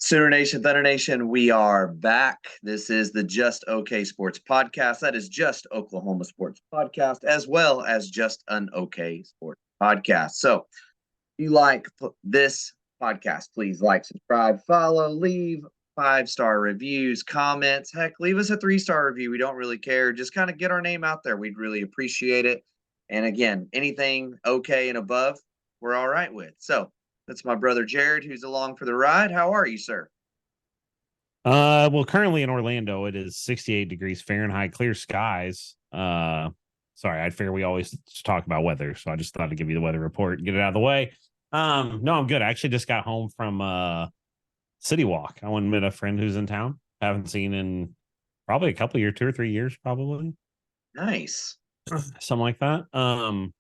Sooner Nation, Thunder Nation, we are back. This is the Just Okay Sports Podcast. That is Just Oklahoma Sports Podcast, as well as Just an Okay Sports Podcast. So, if you like this podcast, please like, subscribe, follow, leave 5-star reviews, comments. Heck, leave us a 3-star review. We don't really care. Just kind of get our name out there. We'd really appreciate it. And again, anything okay and above, we're all right with. So, that's my brother Jared, who's along for the ride. How are you, sir? Well, currently in Orlando, it is 68 degrees Fahrenheit, clear skies. Sorry, I figure we always talk about weather, so I just thought I'd give you the weather report and get it out of the way. No, I'm good. I actually just got home from City Walk. I went and met a friend who's in town. Haven't seen in probably a couple of years, 2 or 3 years, probably. Nice. Something like that.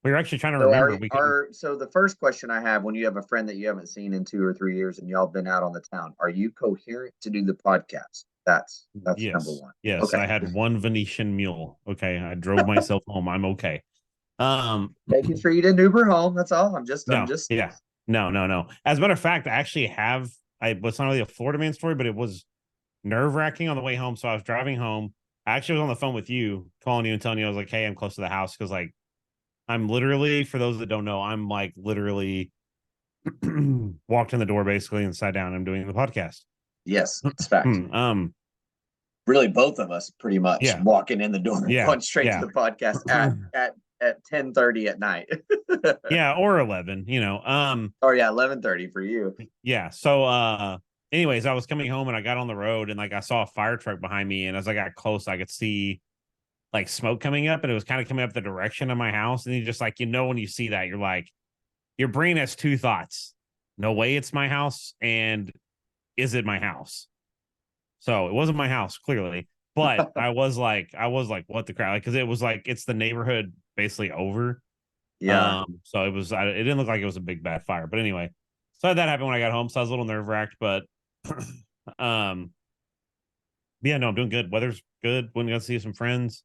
We were actually trying to So remember. so the first question I have, when you have a friend that you haven't seen in 2 or 3 years and y'all been out on the town, are you coherent to do the podcast? That's number Yes, one. yes. Okay. I had one Venetian mule. Okay, I drove myself home. I'm okay. Making sure you didn't Uber home. That's all. I'm just yeah. No. As a matter of fact, I actually have it's not really a Florida man story, but it was nerve-wracking on the way home. So I was driving home. I actually was on the phone with you, calling you and telling you I was like, hey, I'm close to the house because like I'm literally, for those that don't know, I'm like literally walked in the door basically and sat down. I'm doing the podcast. Yes, it's fact. Really, both of us pretty much walking in the door, going straight to the podcast at 10:30 at night. Yeah, or 11, Oh yeah, 11:30 for you. Yeah. So anyways, I was coming home and I got on the road and like I saw a fire truck behind me, and as I got close, I could see like smoke coming up, and it was kind of coming up the direction of my house. And you just like, when you see that, you're like, your brain has two thoughts. No way it's my house, and is it my house? So it wasn't my house, clearly. But I was like, what the crap? Like, because it was like it's the neighborhood basically over. Yeah. So it didn't look like it was a big bad fire. But anyway, so that happened when I got home. So I was a little nerve wracked, but yeah, no, I'm doing good. Weather's good. Went to go see some friends.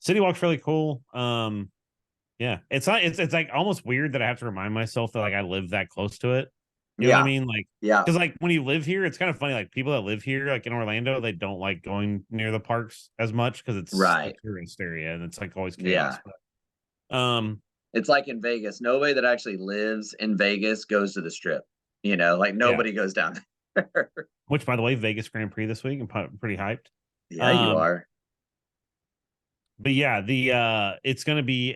City Walk's really cool. Yeah, it's not. It's like almost weird that I have to remind myself that like I live that close to it. You know what I mean? Like, because like when you live here, it's kind of funny. Like people that live here, like in Orlando, they don't like going near the parks as much because it's a tourist area and it's like always chaos. Yeah. But, it's like in Vegas. Nobody that actually lives in Vegas goes to the Strip. Like nobody goes down there. Which, by the way, Vegas Grand Prix this week. I'm pretty hyped. Yeah, you are. But yeah, it's gonna be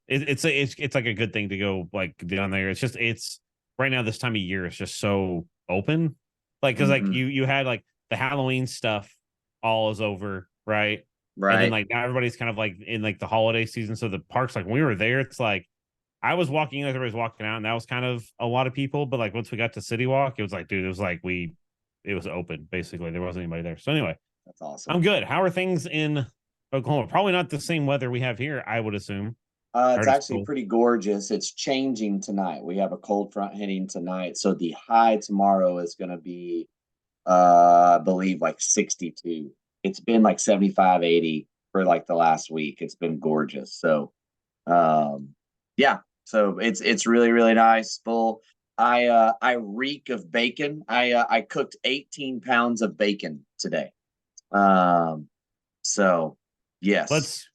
it's like a good thing to go like down there. It's right now this time of year it's just so open, like because like you had like the Halloween stuff all is over, right, and then like now everybody's kind of like in like the holiday season. So the parks, like when we were there, it's like I was walking in, everybody's walking out, and that was kind of a lot of people. But like once we got to City Walk, it was like, dude, it was like it was open basically. There wasn't anybody there. So anyway, that's awesome. I'm good. How are things in Oklahoma? Probably not the same weather we have here, I would assume. It's actually pretty gorgeous. It's changing tonight. We have a cold front hitting tonight. So the high tomorrow is going to be, I believe, like 62. It's been like 75, 80 for like the last week. It's been gorgeous. So, yeah. So it's really, really nice. Full. I reek of bacon. I cooked 18 pounds of bacon today. So yes.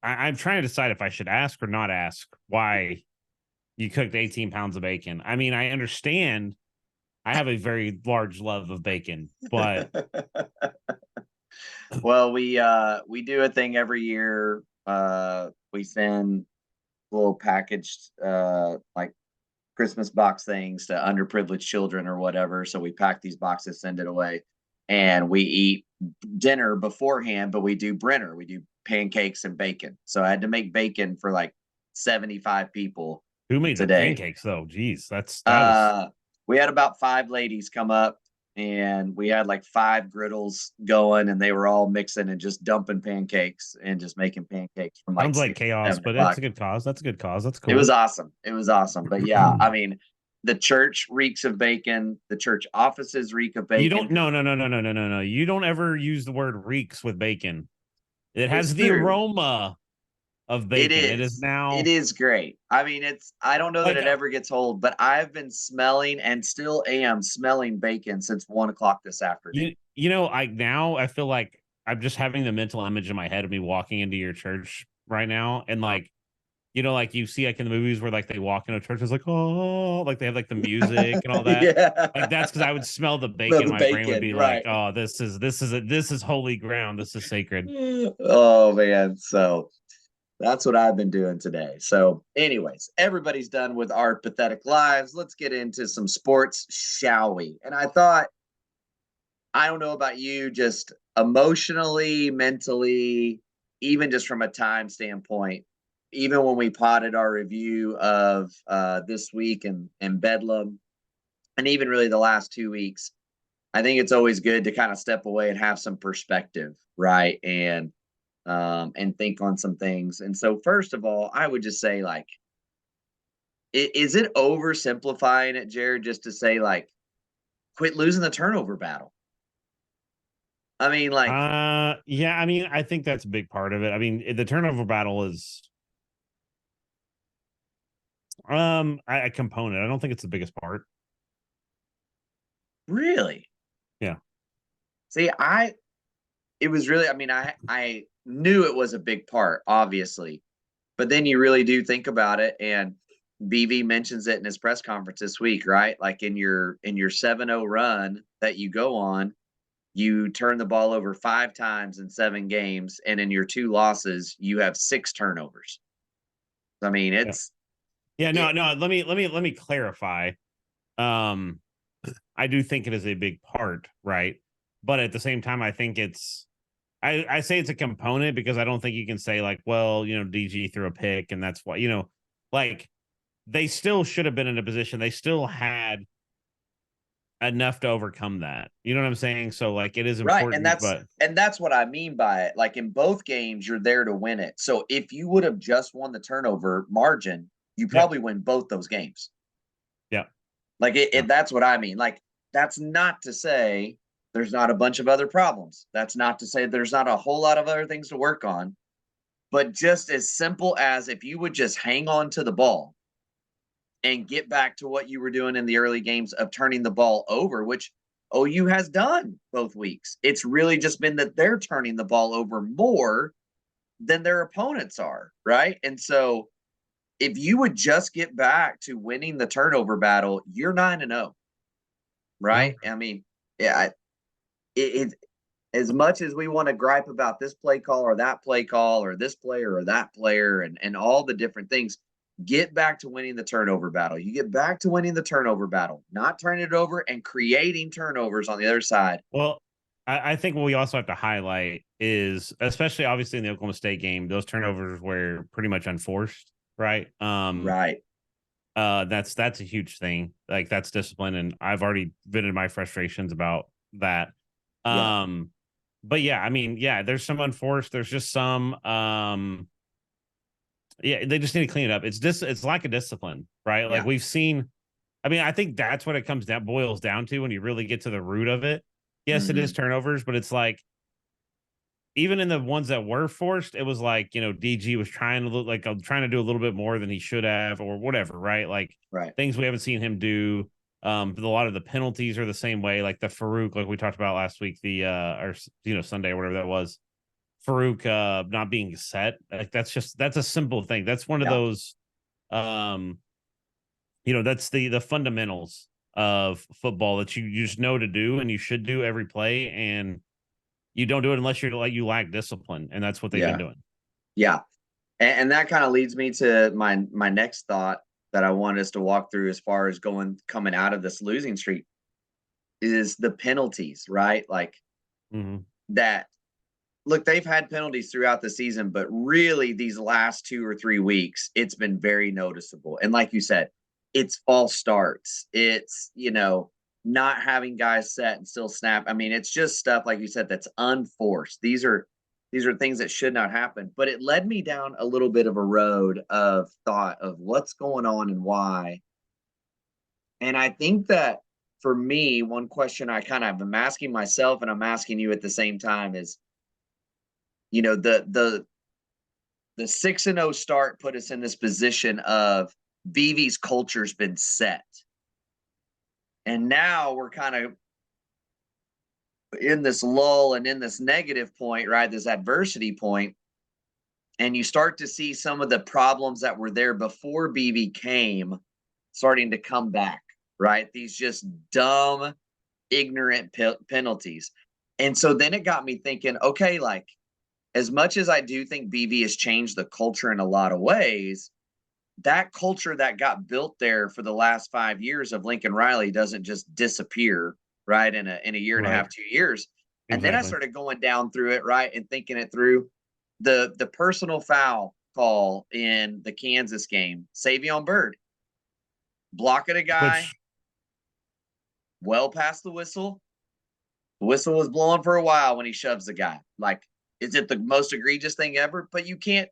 I'm trying to decide if I should ask or not ask why you cooked 18 pounds of bacon. I mean, I understand I have a very large love of bacon, but well, we do a thing every year. We send little packaged like Christmas box things to underprivileged children or whatever. So we pack these boxes, send it away, and we eat dinner beforehand, but we do Brenner. We do pancakes and bacon. So I had to make bacon for like 75 people. Who made today. The pancakes though? Jeez, that we had about 5 ladies come up, and we had like 5 griddles going, and they were all mixing and just dumping pancakes and just making pancakes from like sounds like chaos, but that's a good cause. That's cool. It was awesome. But yeah, I mean, the church reeks of bacon. The church offices reek of bacon. You don't. No. You don't ever use the word reeks with bacon. It has the aroma of It bacon. It is is. It now is great. I mean, I don't know that like it ever gets old, but I've been smelling and still am smelling bacon since 1 o'clock this afternoon. I feel like I'm just having the mental image in my head of me walking into your church right now, and like like you see like in the movies where like they walk into a church, it's like, oh, like they have like the music and all that. Like Yeah. that's because I would smell the Smell bacon. the My brain would bacon, be like, right. oh, this is holy ground. This is sacred. Oh man. So that's what I've been doing today. So, anyways, everybody's done with our pathetic lives. Let's get into some sports, shall we? And I thought, I don't know about you, just emotionally, mentally, even just from a time standpoint, even when we potted our review of this week and Bedlam, and even really the last 2 weeks, I think it's always good to kind of step away and have some perspective, right? And think on some things. And so, first of all, I would just say, like, is it oversimplifying it, Jared, just to say, like, quit losing the turnover battle? I mean, like, Yeah, I mean, I think that's a big part of it. I mean, the turnover battle is a component. I don't think it's the biggest part. really? Yeah. See, it was really, I mean, I knew it was a big part, obviously, but then you really do think about it, and BV mentions it in his press conference this week, right? Like in your 7-0 run that you go on, you turn the ball over 5 times in 7 games, and in your 2 losses, you have 6 turnovers. I mean, Yeah. it's Yeah, no, it, no, let me clarify. Um I do think it is a big part, right? But at the same time, I think I say it's a component because I don't think you can say like, well, DG threw a pick and that's why, like they still should have been in a position. They still had enough to overcome that. You know what I'm saying? So like it is right, and important, that's but and that's what I mean by it. Like in both games, you're there to win it. So if you would have just won the turnover margin, you yeah, probably win both those games. yeah, Like yeah. that's what I mean. Like that's not to say there's not a bunch of other problems. That's not to say there's not a whole lot of other things to work on. But just as simple as if you would just hang on to the ball and get back to what you were doing in the early games of turning the ball over, which OU has done both weeks. It's really just been that they're turning the ball over more than their opponents are, right? And so if you would just get back to winning the turnover battle, you're 9-0, Well, right? I mean, yeah, it as much as we want to gripe about this play call or that play call or this player or that player and all the different things, get back to winning the turnover battle. You get back to winning the turnover battle, not turning it over and creating turnovers on the other side. well, I think what we also have to highlight is, especially obviously in the Oklahoma State game, those turnovers were pretty much unforced, right? Right. That's a huge thing. Like that's discipline, and I've already vented my frustrations about that. Yeah. Um, but yeah, I mean, yeah, there's some unforced. There's just some. Yeah, they just need to clean it up. It's lack of discipline, right? Like Yeah. we've seen. I mean, I think that's what it boils down to when you really get to the root of it. Yes, it is Hmm. turnovers, but it's like even in the ones that were forced, it was like, DG was trying to look like trying to do a little bit more than he should have, or whatever, right? Like Right. things we haven't seen him do. But a lot of the penalties are the same way, like the Farouk, like we talked about last week, the or Sunday or whatever that was. Farouk not being set. Like that's a simple thing. That's one of Yeah. those um, that's the fundamentals of football that you just know to do and you should do every play, and you don't do it unless you're like you lack discipline, and that's what they've been Yeah. doing. Yeah. And that kind of leads me to my next thought that I want us to walk through as far as coming out of this losing streak is the penalties, right? Like Mm-hmm. that look, they've had penalties throughout the season, but really these last 2 or 3 weeks, it's been very noticeable. And like you said, it's false starts. It's, not having guys set and still snap. I mean, it's just stuff like you said that's unforced. These are things that should not happen. But it led me down a little bit of a road of thought of what's going on and why. And I think that for me, one question I kind of am asking myself and I'm asking you at the same time is, you know, the the 6-0 start put us in this position of BV's culture's been set. And now we're kind of in this lull and in this negative point, right? This adversity point. And you start to see some of the problems that were there before BV came starting to come back, right? These just dumb, ignorant penalties. And so then it got me thinking, okay, like, as much as I do think BV has changed the culture in a lot of ways, that culture that got built there for the last 5 years of Lincoln Riley doesn't just disappear, right, in a year and a half, 2 years. And then I started going down through it, right, and thinking it through. The personal foul call in the Kansas game, Savion Byrd, blocking a guy, well past the whistle. The whistle was blowing for a while when he shoves the guy. Like, is it the most egregious thing ever? But you can't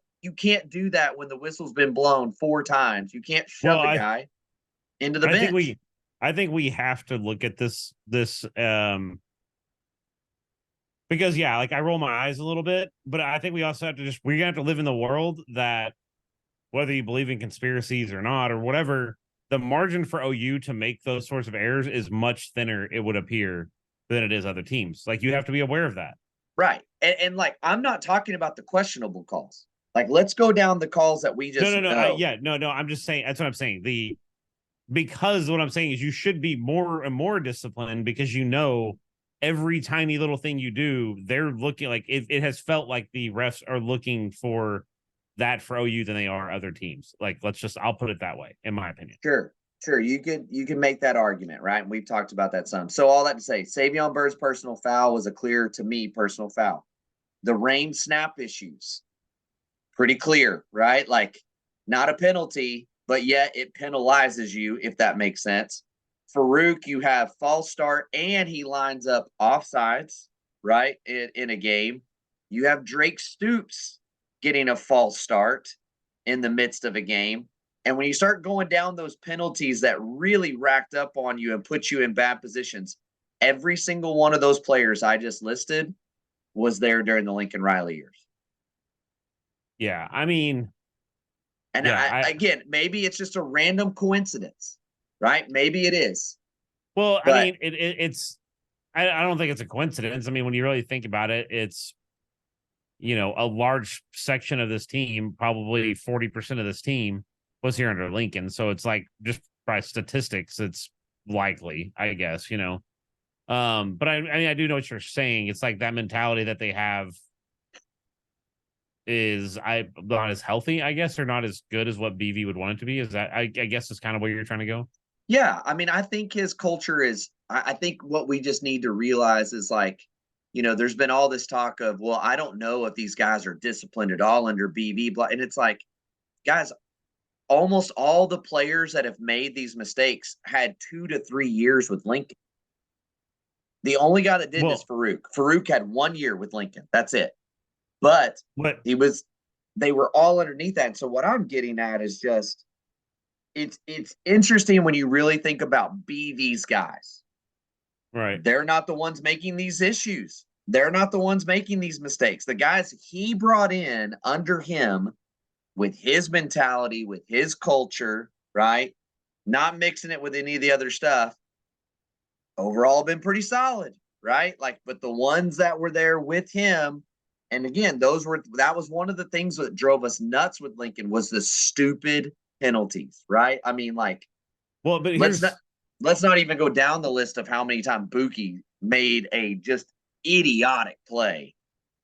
do that when the whistle's been blown 4 times. You can't shove a guy into the bench. I think we have to look at this because like I roll my eyes a little bit, but I think we also have to we're gonna have to live in the world that, whether you believe in conspiracies or not or whatever, the margin for OU to make those sorts of errors is much thinner, it would appear, than it is other teams. Like, you have to be aware of that. Right. And like, I'm not talking about the questionable calls. Like, let's go down the calls that we just No. I'm just saying, that's what I'm saying. Because what I'm saying is you should be more and more disciplined, because every tiny little thing you do, they're looking, like, it has felt like the refs are looking for that for OU than they are other teams. Like, I'll put it that way, in my opinion. Sure. You can make that argument, right? And we've talked about that some. So all that to say, Savion Byrd's personal foul was a clear, to me, personal foul. The rain snap issues, pretty clear, right? Like, not a penalty, but yet it penalizes you, if that makes sense. Farouk, you have false start, and he lines up offsides, right, in a game. You have Drake Stoops getting a false start in the midst of a game. And when you start going down those penalties that really racked up on you and put you in bad positions, every single one of those players I just listed was there during the Lincoln Riley years. Yeah, I mean, and again, maybe it's just a random coincidence, right? Maybe it is. Well, but I mean, it's. I don't think it's a coincidence. I mean, when you really think about it, it's, a large section of this team, probably 40% of this team, was here under Lincoln. So it's like, just by statistics, it's likely, I guess, But I do know what you're saying. It's like that mentality that they have is not as healthy, I guess, or not as good as what BV would want it to be. Is that, I guess, is kind of where you're trying to go? Yeah. I mean, I think his culture is, I think what we just need to realize is, like, there's been all this talk of, well, I don't know if these guys are disciplined at all under BV. And it's like, guys, almost all the players that have made these mistakes had 2 to 3 years with Lincoln. The only guy that didn't is Farouk. Farouk had 1 year with Lincoln. That's it. But they were all underneath that. And so what I'm getting at is just, it's interesting when you really think about BV's guys. Right. They're not the ones making these issues. They're not the ones making these mistakes. The guys he brought in under him, with his mentality, with his culture, right? Not mixing it with any of the other stuff, overall been pretty solid, right? Like, but the ones that were there with him, and again, that was one of the things that drove us nuts with Lincoln, was the stupid penalties, right? I mean, like, well, but let's not even go down the list of how many times Buki made a just idiotic play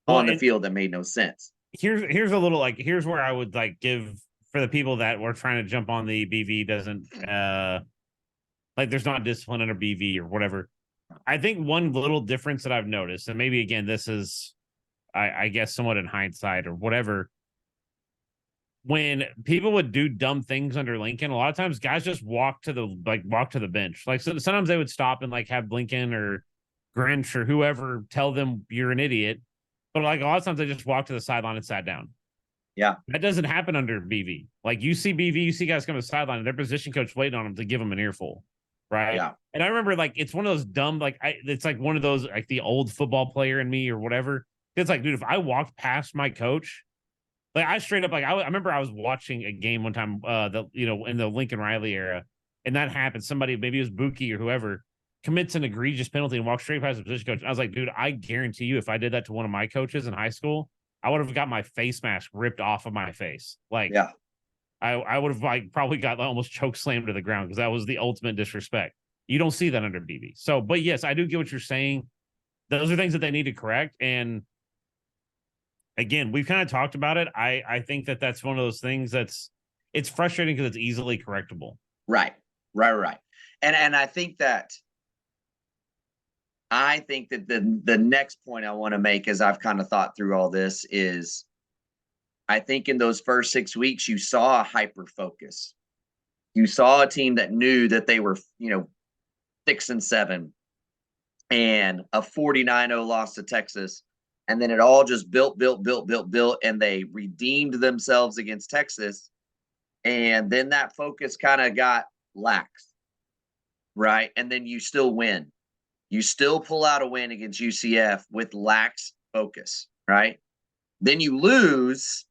on the field that made no sense. Here's a little, like, here's where I would, like, give, for the people that were trying to jump on the BV doesn't like, there's not discipline under BV or whatever. I think one little difference that I've noticed, and maybe again, this is, I guess, somewhat in hindsight or whatever, when people would do dumb things under Lincoln, a lot of times guys just walk to the bench. Like, so sometimes they would stop and, like, have Lincoln or Grinch or whoever tell them you're an idiot. But, like, a lot of times they just walked to the sideline and sat down. Yeah. That doesn't happen under BV. Like, you see BV, you see guys come to the sideline, and their position coach waiting on them to give them an earful. Right. Yeah. And I remember, like, it's one of those dumb, like, it's like one of those, like, the old football player in me or whatever. It's like, dude, if I walked past my coach, Like I straight up like I remember I was watching a game one time, in the Lincoln Riley era, and that happened. Somebody, maybe it was Buki or whoever, commits an egregious penalty and walks straight past the position coach. I was like, dude, I guarantee you, if I did that to one of my coaches in high school, I would have got my face mask ripped off of my face. Like, Yeah. I would have like probably got almost choke slammed to the ground because that was the ultimate disrespect. You don't see that under BB. So, but yes, I do get what you're saying. Those are things that they need to correct. And again, we've kind of talked about it. I think that that's one of those things it's frustrating because it's easily correctable. Right. And I think that the next point I want to make, as I've kind of thought through all this, is I think in those first 6 weeks you saw a hyper focus. You saw a team that knew that they were, 6-7 and a 49-0 loss to Texas. And then it all just built, and they redeemed themselves against Texas. And then that focus kind of got lax, right? And then you still win. You still pull out a win against UCF with lax focus, right? Then you lose,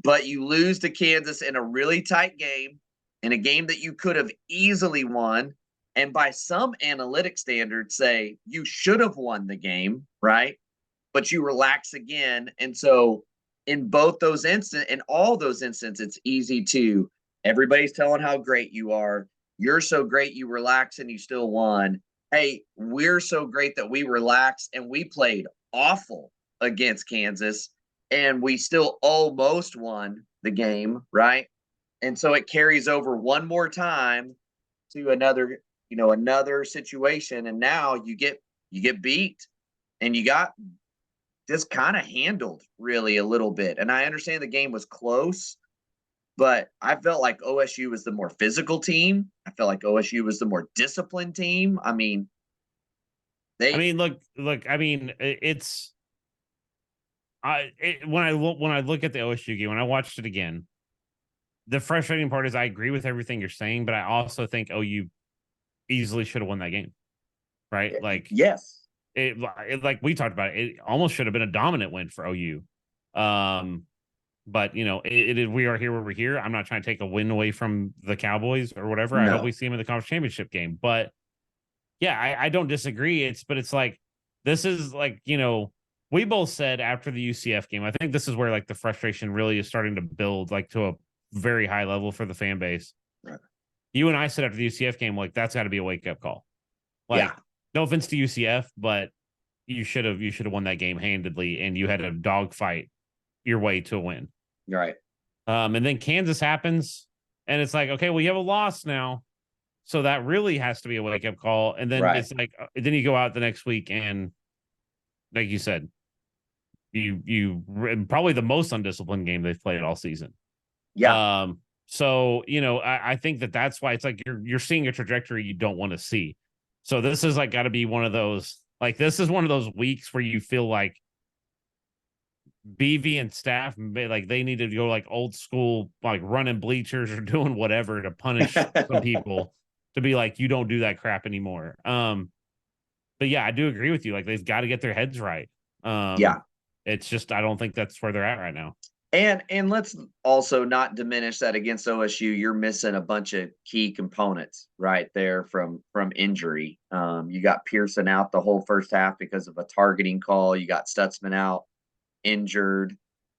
but you lose to Kansas in a really tight game, in a game that you could have easily won. And by some analytic standards, say you should have won the game, right? But you relax again. And so in both those instances, in all those instances, it's easy to, everybody's telling how great you are. You're so great, you relax and you still won. Hey, we're so great that we relaxed and we played awful against Kansas and we still almost won the game, right? And so it carries over one more time to another situation, and now you get beat and you got just kind of handled really a little bit. And I understand the game was close, but I felt like OSU was the more physical team. I felt like OSU was the more disciplined team. I mean, look. I mean, when I look at the OSU game, when I watched it again, the frustrating part is I agree with everything you're saying, but I also think OU easily should have won that game, right? Like, yes, like we talked about, it almost should have been a dominant win for OU. But we are here where we're here. I'm not trying to take a win away from the Cowboys or whatever. I hope we see them in the conference championship game. But yeah, I don't disagree. It's like this is like, we both said after the UCF game, I think this is where like the frustration really is starting to build like to a very high level for the fan base. Right. You and I said after the UCF game, like that's got to be a wake up call. Like, no offense to UCF, but you should have won that game handedly, and you had a dogfight your way to a win. Right. And then Kansas happens, and it's like, okay, well, you have a loss now, so that really has to be a wake up call. And then it's like, then you go out the next week, and like you said, you probably the most undisciplined game they've played all season. Yeah. So I think that's why it's like you're seeing a trajectory you don't want to see. So this is like got to be one of those, like, this is one of those weeks where you feel like BV and staff, like they need to go like old school, like running bleachers or doing whatever to punish some people to be like, you don't do that crap anymore. But yeah, I do agree with you. Like they've got to get their heads right. It's just, I don't think that's where they're at right now. And let's also not diminish that against OSU. You're missing a bunch of key components right there from injury. You got Pearson out the whole first half because of a targeting call. You got Stutzman out injured.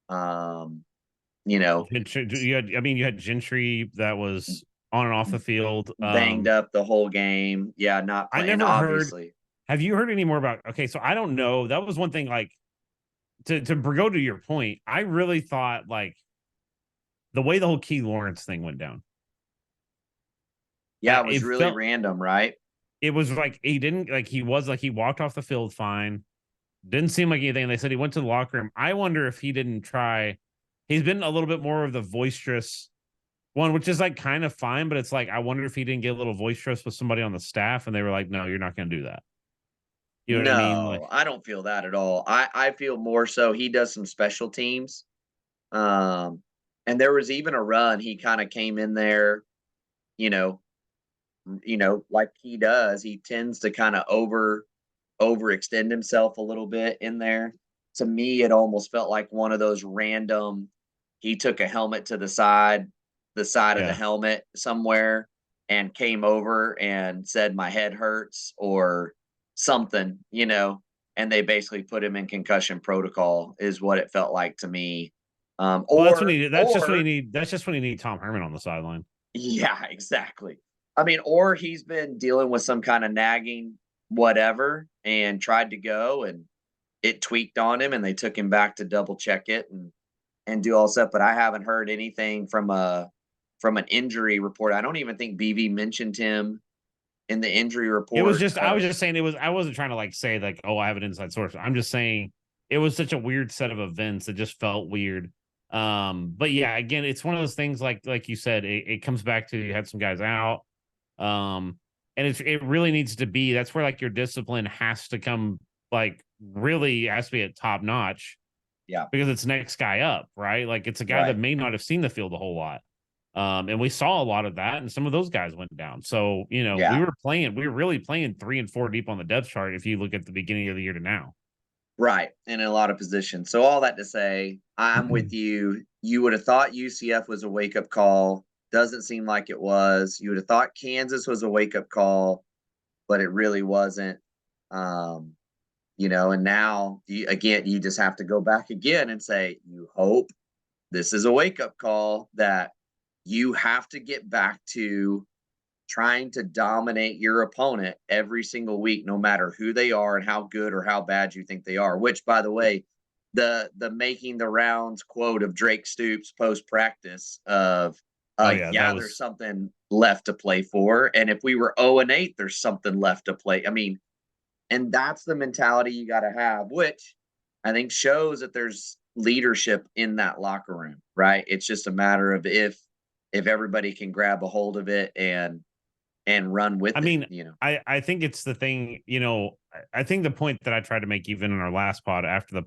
You had Gentry that was on and off the field, banged up the whole game. Yeah, not playing. I never obviously. Have you heard any more about? Okay, so I don't know. That was one thing. Like to go to your point, I really thought like the way the whole Key Lawrence thing went down. Yeah, it was really random, right? It was like he walked off the field fine. Didn't seem like anything. They said he went to the locker room. I wonder if he didn't try. He's been a little bit more of the boisterous one, which is like kind of fine, but it's like I wonder if he didn't get a little boisterous with somebody on the staff, and they were like, "No, you're not going to do that." You know what I mean? Like, I don't feel that at all. I feel more so he does some special teams. And there was even a run he kind of came in there, like he does. He tends to kind of overextend himself a little bit in there. To me, it almost felt like one of those random he took a helmet to the side of the Yeah. helmet somewhere, and came over and said, "My head hurts," or something, and they basically put him in concussion protocol, is what it felt like to me. Well, that's when Or, you that's just when you or need that's just when you need Tom Herman on the sideline. yeah, exactly. I mean, or he's been dealing with some kind of nagging whatever and tried to go, and it tweaked on him, and they took him back to double check it and do all stuff. But I haven't heard anything from an injury report. I don't even think BV mentioned him in the injury It was report. just I was just saying I wasn't trying to like say like, oh, I have an inside source. I'm just saying it was such a weird set of events. It just felt weird. But yeah, again, it's one of those things like you said, it comes back to you had some guys out. Um, and it really needs to be that's where like your discipline has to come like really has to be at top notch Yeah, because it's next guy up, right? Like it's a guy that right. may not have seen the field a whole lot. And we saw a lot of that, and some of those guys went down. So, Yeah, we were really playing 3 and 4 deep on the depth chart if you look at the beginning of the year to now. right. And in a lot of positions. So all that to say, I'm with you. You would have thought UCF was a wake up call. Doesn't seem like it was. You would have thought Kansas was a wake up call, but it really wasn't. Um, and now you just have to go back again and say, you hope this is a wake up call that you have to get back to trying to dominate your opponent every single week, no matter who they are and how good or how bad you think they are. Which, by the way, the making the rounds quote of Drake Stoops post practice of Oh yeah, that yeah, there's was something left to play for, and if we were 0-8, there's something left to play. I mean, and that's the mentality you got to have, which I think shows that there's leadership in that locker room, right? It's just a matter of if everybody can grab a hold of it and run I with it, mean, I think it's the thing, I think the point that I tried to make even in our last pod after the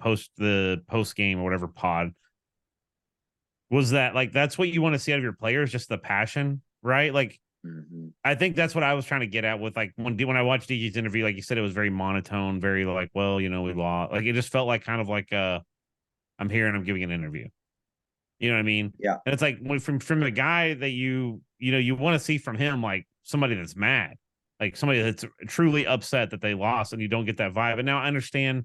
post game or whatever pod was that like that's what you want to see out of your players, just the passion, right? Like Mhm. I think that's what I was trying to get at with like when I watched DJ's interview, like you said, it was very monotone, very like, well, we lost. Like it just felt like kind of like I'm here and I'm giving an interview. You know what I mean? Yeah, And it's like from the guy that you want to see from him like somebody that's mad, like somebody that's truly upset that they lost, and you don't get that vibe. And now I understand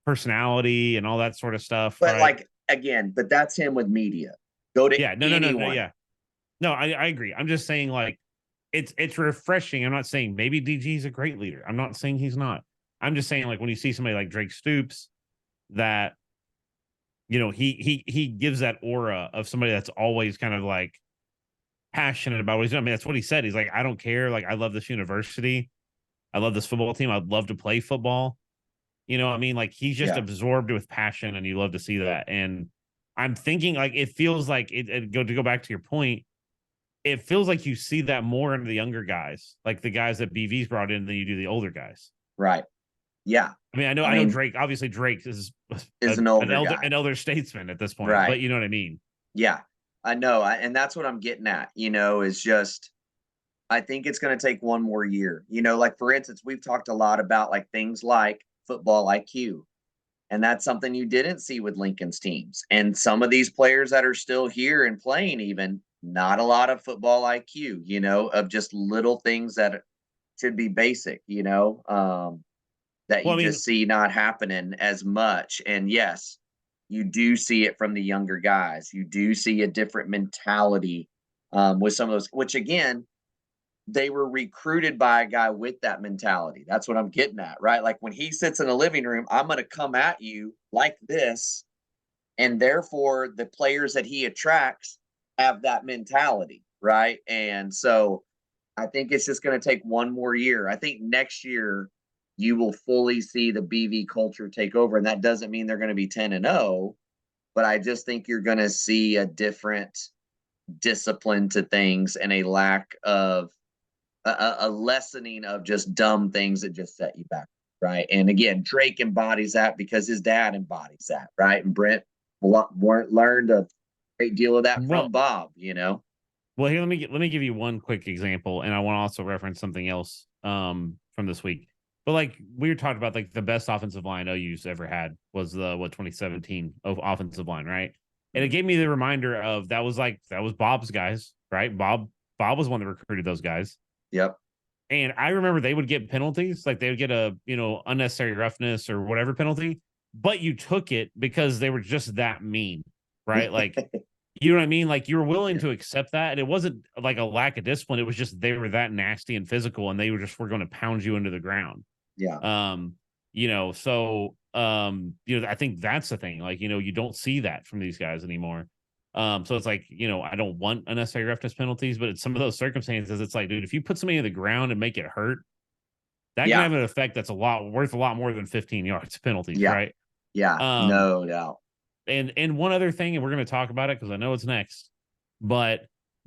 personality and all that sort of stuff, but right? like again, but that's him with media. Go to Yeah, no, anyone. yeah, no, I agree. I'm just saying like it's refreshing. I'm not saying maybe DG's a great leader. I'm not saying he's not. I'm just saying like when you see somebody like Drake Stoops that he gives that aura of somebody that's always kind of like passionate about what he's doing. I mean, that's what he said. He's like, I don't care. Like, I love this university. I love this football team. I'd love to play football. You know what I mean? Like, he's just Yeah, absorbed with passion, and you love to see that. And I'm thinking, like, it feels like to go back to your point, it feels like you see that more in the younger guys, like the guys that BV's brought in than you do the older guys. right. Yeah. I mean, I I know mean, Drake. Obviously, Drake is is an an older elder guy. an elder statesman at this point, Right. but you know what I mean. Yeah. I know. And that's what I'm getting at, is just I think it's going to take one more year. Like for instance, we've talked a lot about like things like football IQ. And that's something you didn't see with Lincoln's teams. And some of these players that are still here and playing, even not a lot of football IQ, of just little things that should be basic, that Well, you I mean, just see not happening as much. And yes, you do see it from the younger guys. You do see a different mentality with some of those, which again, they were recruited by a guy with that mentality. That's what I'm getting at, right? Like when he sits in a living room, I'm going to come at you like this. And therefore, the players that he attracts have that mentality, right? And so I think it's just going to take one more year. I think next year you will fully see the BV culture take over. And that doesn't mean they're going to be 10-0, but I just think you're going to see a different discipline to things and a lack of a lessening of just dumb things that just set you back, right? And again, Drake embodies that because his dad embodies that, right? And Brent learned a great deal of that from well, Bob. Well, here let me give you one quick example, and I want to also reference something else from this week. But like we were talking about, like the best offensive line OU's ever had was the 2017 of offensive line, right? And it gave me the reminder of that was Bob's guys, right? Bob was one that recruited those guys. Yep. And I remember they would get penalties, like they would get a, unnecessary roughness or whatever penalty, but you took it because they were just that mean, right? Like, you know what I mean? Like you were willing to accept that. And it wasn't like a lack of discipline. It was just they were that nasty and physical and they were going to pound you into the ground. Yeah. I think that's the thing. Like, you don't see that from these guys anymore. So it's like, I don't want unnecessary roughness penalties, but it's some of those circumstances. It's like, dude, if you put somebody in the ground and make it hurt, that can have an effect that's worth a lot more than 15 yards penalties, right? Yeah, no doubt. And one other thing, and we're going to talk about it because I know it's next, but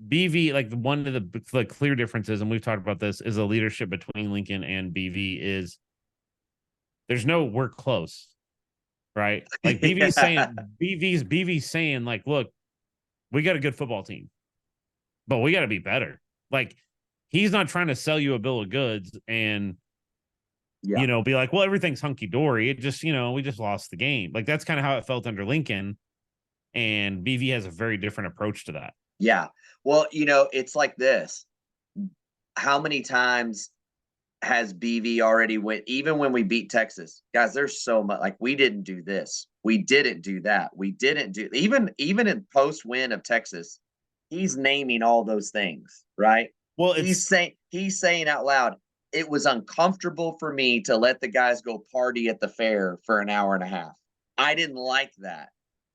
BV, like one of the clear differences, and we've talked about this, is the leadership between Lincoln and BV is there's no we're close, right? Like BV's saying like, look, we got a good football team, but we got to be better. Like he's not trying to sell you a bill of goods and be like, well, everything's hunky dory. It just, we just lost the game. Like that's kind of how it felt under Lincoln. And BV has a very different approach to that. Yeah. Well, it's like this. How many times has BV already went, even when we beat Texas? Guys, there's so much, like, we didn't do this. We didn't do that. We didn't do, even in post-win of Texas, he's naming all those things, right? Well, he's saying out loud, it was uncomfortable for me to let the guys go party at the fair for an hour and a half. I didn't like that.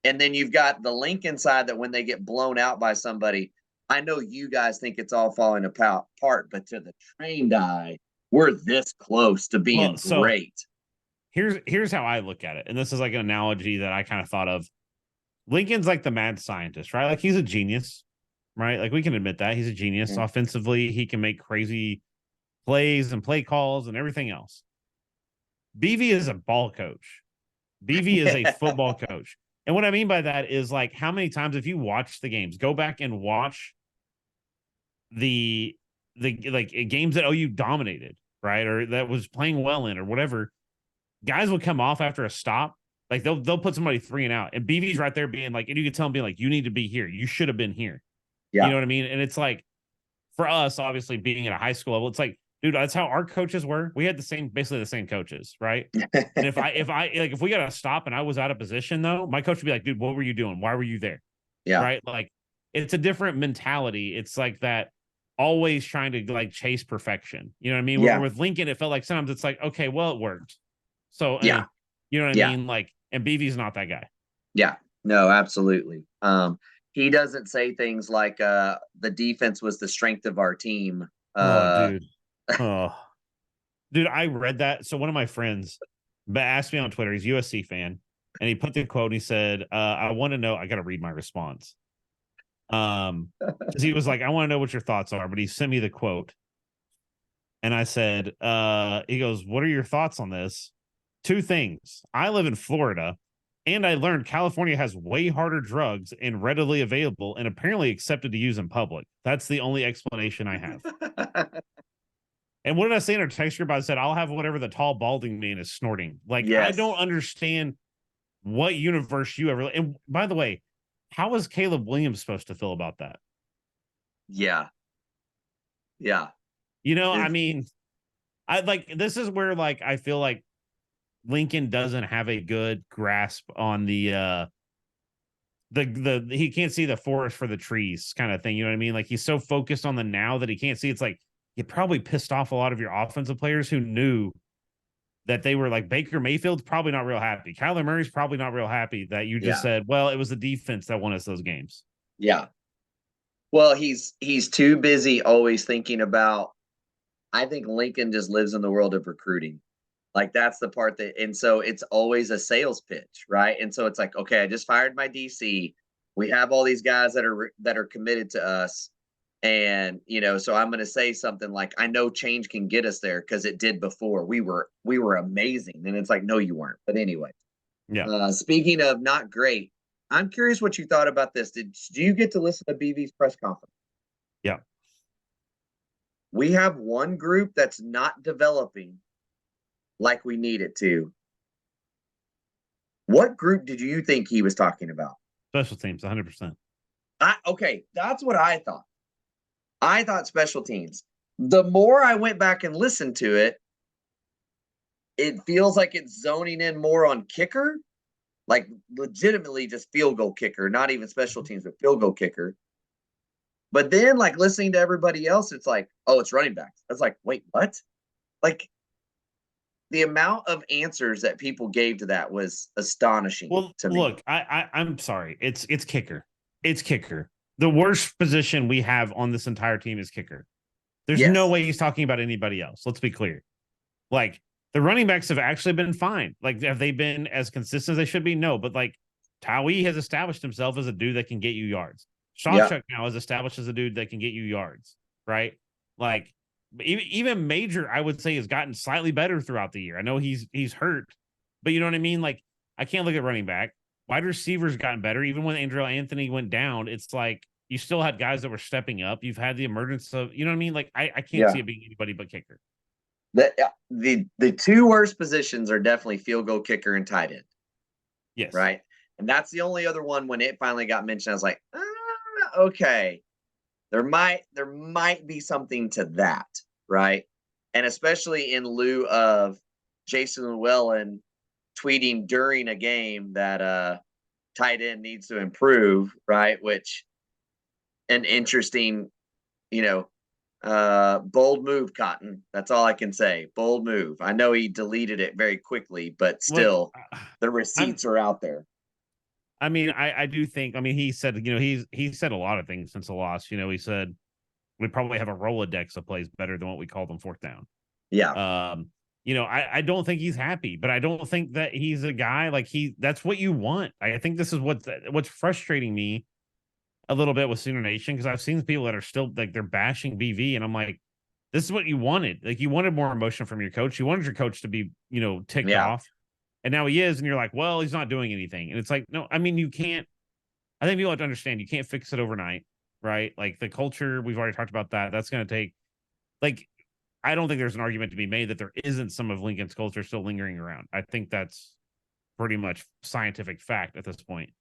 And then you've got the Lincoln side that when they get blown out by somebody, I know you guys think it's all falling apart, but to the trained eye, we're this close to being great. Here's how I look at it. And this is like an analogy that I kind of thought of. Lincoln's like the mad scientist, right? Like he's a genius, right? Like we can admit that he's a genius. Mm-hmm. Offensively, he can make crazy plays and play calls and everything else. BV is a ball coach. BV is a football coach. And what I mean by that is like how many times, if you watch the games, go back and watch the like games that OU dominated, right? Or that was playing well in or whatever, guys will come off after a stop. Like they'll put somebody 3 and out. And BV's right there being like, and you can tell him being like, you need to be here. You should have been here. Yeah. You know what I mean? And it's like, for us, obviously being at a high school level, it's like, dude, that's how our coaches were. We had basically the same coaches, right? And if we got to stop and I was out of position though, my coach would be like, dude, what were you doing? Why were you there? Yeah. Right. Like it's a different mentality. It's like that always trying to like chase perfection. You know what I mean? Yeah. Where with Lincoln, it felt like sometimes it's like, okay, well, it worked. So, yeah, you know what I mean? Like, and BV's not that guy. Yeah, no, absolutely. He doesn't say things like, the defense was the strength of our team. Dude. Dude, I read that. So one of my friends asked me on Twitter, he's a USC fan, and he put the quote and he said, I want to know, I got to read my response. He was like, I want to know what your thoughts are, but he sent me the quote. And I said, he goes, what are your thoughts on this? 2 things. I live in Florida, and I learned California has way harder drugs and readily available and apparently accepted to use in public. That's the only explanation I have. And what did I say in our text group? I said, I'll have whatever the tall, balding man is snorting. Like, yes. I don't understand what universe you ever. And by the way, how is Caleb Williams supposed to feel about that? Yeah. Yeah. I mean, this is where, like, I feel like Lincoln doesn't have a good grasp on the he can't see the forest for the trees kind of thing. You know what I mean? Like he's so focused on the now that he can't see. It's like you probably pissed off a lot of your offensive players who knew that they were like Baker Mayfield's probably not real happy. Kyler Murray's probably not real happy that you just said, well, it was the defense that won us those games. Yeah. Well, he's too busy always thinking about, I think Lincoln just lives in the world of recruiting. Like that's the part and so it's always a sales pitch, right? And so it's like, okay, I just fired my DC. We have all these guys that are committed to us. And, so I'm going to say something like, I know change can get us there because it did before. We were amazing. And it's like, no, you weren't. But anyway, speaking of not great, I'm curious what you thought about this. Do you get to listen to BV's press conference? Yeah. We have one group that's not developing like we need it to. What group did you think he was talking about? Special teams, 100%. Okay, that's what I thought. I thought special teams. The more I went back and listened to it, it feels like it's zoning in more on kicker, like legitimately just field goal kicker, not even special teams, but field goal kicker. But then, like listening to everybody else, it's like, oh, it's running backs. It's like, wait, what? Like the amount of answers that people gave to that was astonishing Well, to me. look, I'm sorry. It's kicker. It's kicker. The worst position we have on this entire team is kicker. There's no Yes. way he's talking about anybody else. Let's be clear. Like the running backs have actually been fine. Like, have they been as consistent as they should be? No, but like Tawi has established himself as a dude that can get you yards. Yeah. Shawshuck now is established as a dude that can get you yards, right? Like even Major, I would say, has gotten slightly better throughout the year. I know he's hurt, but you know what I mean? Like, I can't look at running back. Wide receivers gotten better. Even when Andrew Anthony went down, it's like you still had guys that were stepping up. You've had the emergence of, you know what I mean? Like, I can't see it being anybody but kicker. The two worst positions are definitely field goal kicker and tight end. Yes. Right. And that's the only other one when it finally got mentioned. I was like, okay, there might be something to that, right? And especially in lieu of Jason Llewellyn tweeting during a game that tight end needs to improve, right? Which an interesting, bold move, Cotton. That's all I can say. Bold move. I know he deleted it very quickly, but still, Look, the receipts are out there. I mean, I do think. I mean, he said, he said a lot of things since the loss. He said we probably have a Rolodex of plays better than what we call them fourth down. Yeah. I don't think he's happy, but I don't think that he's a guy like that's what you want. I think this is what's frustrating me a little bit with Sooner Nation, because I've seen people that are still like they're bashing BV, and I'm like, this is what you wanted. Like, you wanted more emotion from your coach. You wanted your coach to be, ticked off. And now he is, and you're like, well, he's not doing anything. And it's like, no, I mean, you can't. I think people have to understand you can't fix it overnight, right? Like the culture, we've already talked about that. That's going to take, like, I don't think there's an argument to be made that there isn't some of Lincoln's culture still lingering around. I think that's pretty much scientific fact at this point.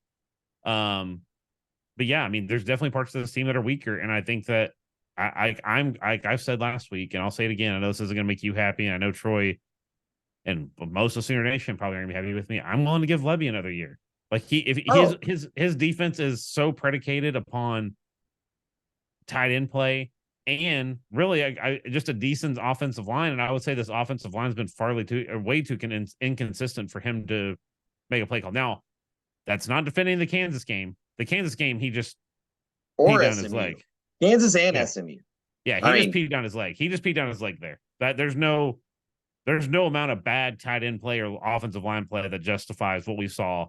But yeah, I mean, there's definitely parts of this team that are weaker, and I think that I've said last week, and I'll say it again. I know this isn't going to make you happy, and I know Troy and most of Sooner Nation probably are gonna be happy with me. I'm willing to give Levy another year. Like his defense is so predicated upon tight end play and really I just a decent offensive line. And I would say this offensive line has been way too inconsistent for him to make a play call. Now, that's not defending the Kansas game. The Kansas game, he just peed down his leg. Kansas and SMU. Yeah, just peed down his leg. He just peed down his leg there. That there's no amount of bad tight end play or offensive line play that justifies what we saw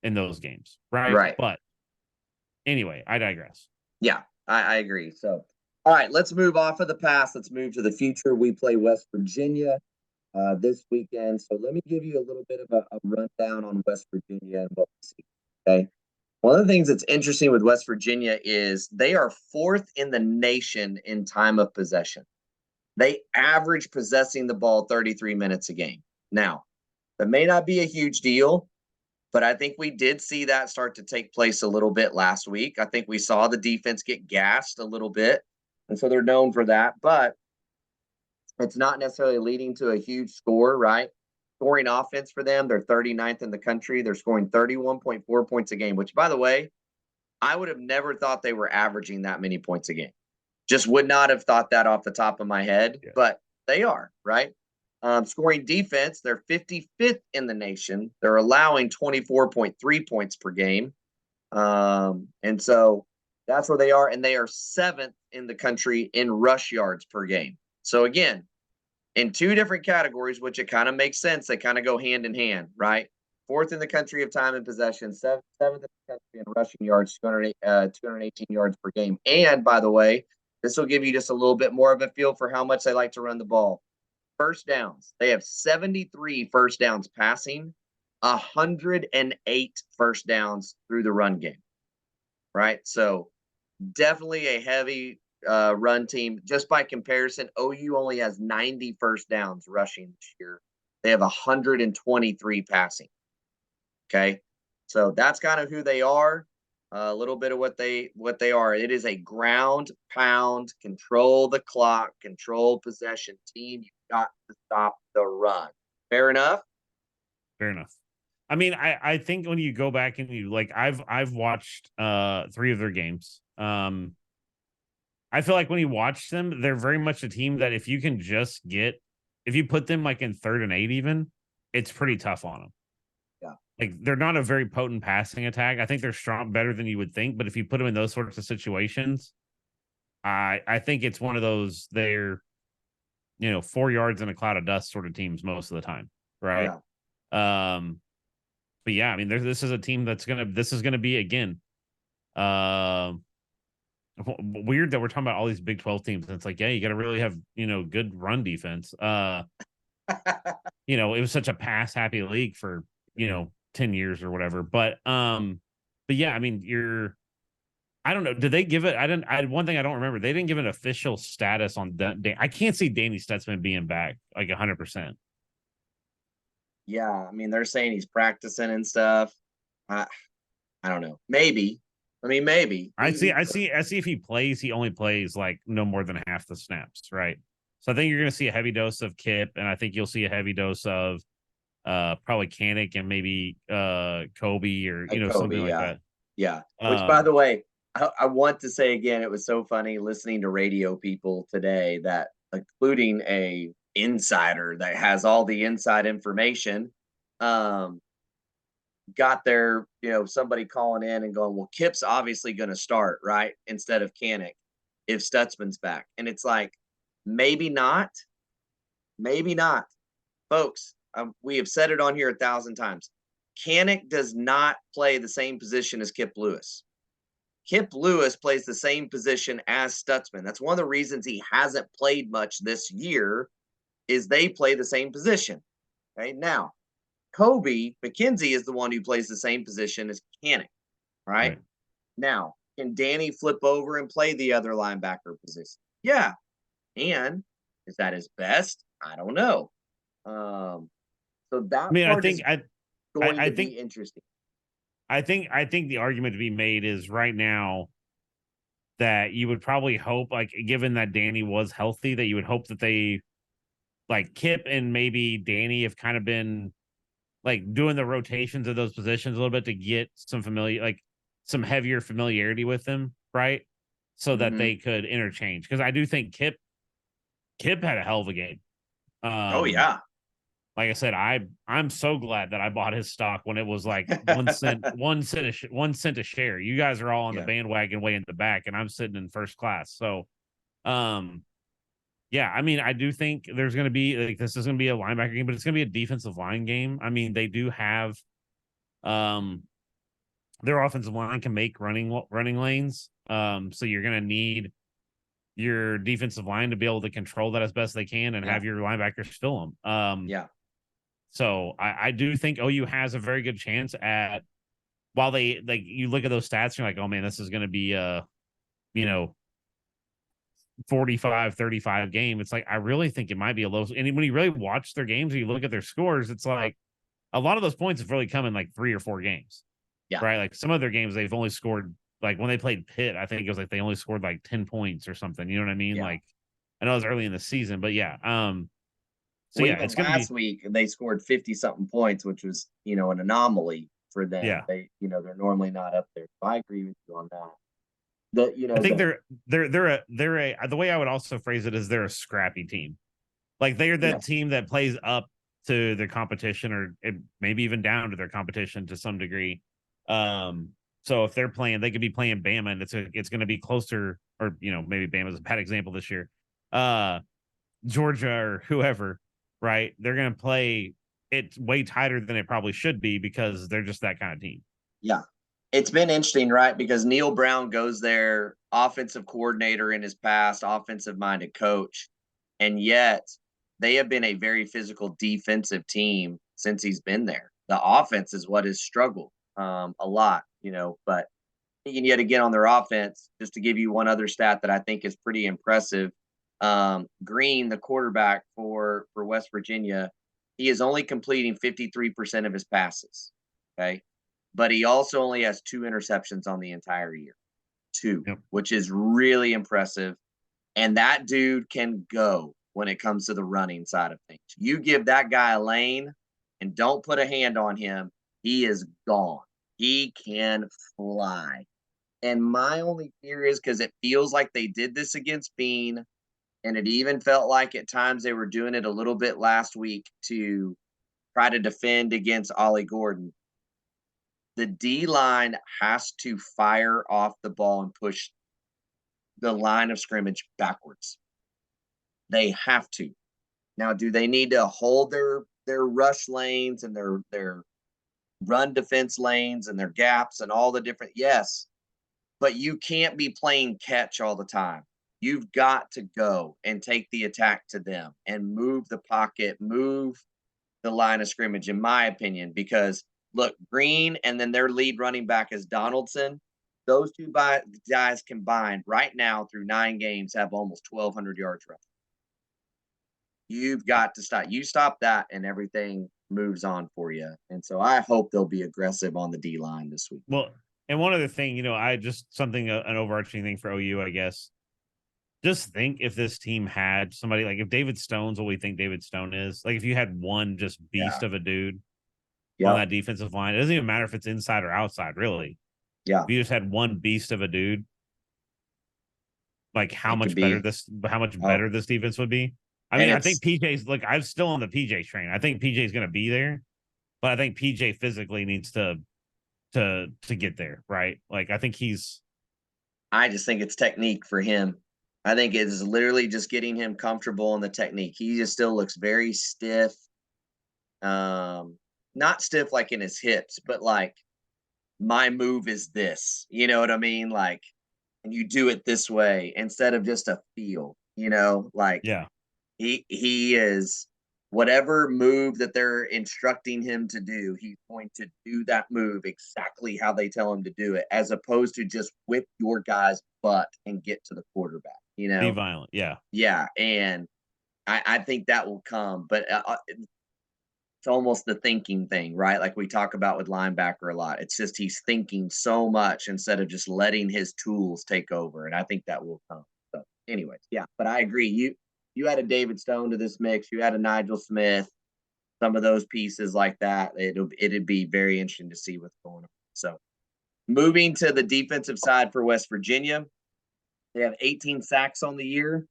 in those games, right? Right. But anyway, I digress. Yeah, I agree. So, all right, let's move off of the past. Let's move to the future. We play West Virginia this weekend. So let me give you a little bit of a rundown on West Virginia and what we see. Okay. One of the things that's interesting with West Virginia is they are fourth in the nation in time of possession. They average possessing the ball 33 minutes a game. Now, that may not be a huge deal, but I think we did see that start to take place a little bit last week. I think we saw the defense get gassed a little bit, and so they're known for that. But it's not necessarily leading to a huge score, right? Scoring offense for them, they're 39th in the country. They're scoring 31.4 points a game, which, by the way, I would have never thought they were averaging that many points a game. Just would not have thought that off the top of my head, but they are, right? Scoring defense, they're 55th in the nation. They're allowing 24.3 points per game. And so that's where they are. And they are 7th in the country in rush yards per game. So again, in two different categories, which it kind of makes sense. They kind of go hand in hand, right? 4th in the country of time and possession, 7th in the country in rushing yards, 218 yards per game. And by the way, this will give you just a little bit more of a feel for how much they like to run the ball. First downs. They have 73 first downs passing, 108 first downs through the run game. Right? So definitely a heavy run team. Just by comparison, OU only has 90 first downs rushing this year. They have 123 passing. Okay? So that's kind of who they are. A little bit of what they are. It is a ground pound, control the clock, control possession team. You've got to stop the run. Fair enough? Fair enough. I mean, I think when you go back and you like, I've watched 3 of their games. I feel like when you watch them, they're very much a team that if you put them like in 3rd and 8, even, it's pretty tough on them. Yeah. Like they're not a very potent passing attack. I think they're strong, better than you would think. But if you put them in those sorts of situations, I think it's one of those they're 4 yards in a cloud of dust sort of teams most of the time, right? Yeah. But yeah, I mean, this is a team this is gonna be again. Uh, Weird that we're talking about all these Big 12 teams. And it's like, yeah, you got to really have good run defense. It was such a pass happy league for 10 years or whatever. But yeah, I mean, I don't know. Did they give it? One thing I don't remember. They didn't give an official status on that. I can't see Danny Stutzman being back like 100%. Yeah. I mean, they're saying he's practicing and stuff. I I don't know. Maybe. I mean, maybe. I see if he plays, he only plays like no more than half the snaps, right? So I think you're gonna see a heavy dose of Kip, and I think you'll see a heavy dose of probably Kanik and maybe Kobe or something Kobe, like yeah. that. Yeah. Which, by Um the way, I want to say again, it was so funny listening to radio people today that, including a insider that has all the inside information, um, got their, somebody calling in and going, well, Kip's obviously going to start, right? Instead of Kanik if Stutzman's back. And it's like, maybe not, maybe not. Folks, we have said it on here 1,000 times. Kanik does not play the same position as Kip Lewis. Kip Lewis plays the same position as Stutzman. That's one of the reasons he hasn't played much this year is they play the same position. Okay, now Kobe McKenzie is the one who plays the same position as Kanik. Right right. now, can Danny flip over and play the other linebacker position? Yeah, and is that his best? I don't know. Um, so I that mean, part is going I to think be interesting. I think the argument to be made is right now that you would probably hope, like, given that Danny was healthy, that you would hope that they like Kip and maybe Danny have kind of been like doing the rotations of those positions a little bit to get some heavier familiarity with them, right? So that Hmm. they could interchange. Because I do think Kip had a hell of a game. Oh Um, yeah. like I said, I'm so glad that I bought his stock when it was like 1 cent, 1 cent, 1 cent a share. You guys are all on the Yeah. bandwagon way in the back, and I'm sitting in first class. So, um, yeah, I mean, I do think there's going to be like this is going to be a linebacker game, but it's going to be a defensive line game. I mean, they do have um their offensive line can make running lanes. So you're going to need your defensive line to be able to control that as best they can and Yeah. have your linebackers fill them. Yeah. So I do think OU has a very good chance at while they like you look at those stats, you're like, oh man, this is going to be you know 45-35 game. It's like I really think it might be a low. And when you really watch their games, or you look at their scores, it's like a lot of those points have really come in like 3 or 4 games, Yeah. right? Like some of their games, they've only scored like when they played Pitt, I think it was like they only scored like 10 points or something. You know what I mean? Yeah. Like I know it was early in the season, but yeah. So Well, yeah, even it's gonna be last week they scored 50 something points, which was, an anomaly for them. yeah. They're normally not up there. So I agree with you on that. The, I think the they're the way I would also phrase it is they're a scrappy team. Like they're that yes. team that plays up to their competition or maybe even down to their competition to some degree. Um, so if they're playing, they could be playing Bama and it's going to be closer, or maybe Bama's a bad example this year. Georgia or whoever, right? They're going to play it way tighter than it probably should be because they're just that kind of team. Yeah. It's been interesting, right? Because Neil Brown goes there, offensive coordinator in his past, offensive minded coach. And yet they have been a very physical defensive team since he's been there. The offense is what has struggled a lot, but and yet again on their offense, just to give you one other stat that I think is pretty impressive. Green, the quarterback for West Virginia, he is only completing 53% of his passes. Okay. but he also only has 2 interceptions on the entire year. 2, Yep. which is really impressive. And that dude can go when it comes to the running side of things. You give that guy a lane and don't put a hand on him, he is gone. He can fly. And my only fear is because it feels like they did this against Bean, and it even felt like at times they were doing it a little bit last week to try to defend against Ollie Gordon. The D line has to fire off the ball and push the line of scrimmage backwards. They have to. Now, do they need to hold their rush lanes and their run defense lanes and their gaps and all the different? Yes, but you can't be playing catch all the time. You've got to go and take the attack to them and move the pocket, move the line of scrimmage, in my opinion, because look, Green and then their lead running back is Donaldson. Those two guys combined right now through 9 games have almost 1,200 yards rushing. You've got to stop. You stop that, and everything moves on for you. And so I hope they'll be aggressive on the D line this week. Well, and one other thing, I just something an overarching thing for OU, I guess. Just think if this team had somebody like if David Stone's what we think David Stone is, like if you had one just beast of a dude on that defensive line, it doesn't even matter if it's inside or outside, really. Yeah. If you just had one beast of a dude, like how much better this defense would be. I mean, I think PJ's like I'm still on the PJ train. I think PJ's going to be there, but I think PJ physically needs to get there, right? Like I just think it's technique for him. I think it is literally just getting him comfortable in the technique. He just still looks very stiff. Not stiff like in his hips, but like my move is this. You know what I mean? Like, and you do it this way instead of just a feel, like he is whatever move that they're instructing him to do, he's going to do that move exactly how they tell him to do it, as opposed to just whip your guy's butt and get to the quarterback, be violent. Yeah. Yeah. And I think that will come, but it's almost the thinking thing, right? Like we talk about with linebacker a lot. It's just he's thinking so much instead of just letting his tools take over. And I think that will come. So, anyways, yeah. But I agree. You had a David Stone to this mix. You had a Nigel Smith. Some of those pieces like that. It'd be very interesting to see what's going on. So, moving to the defensive side for West Virginia, they have 18 sacks on the year.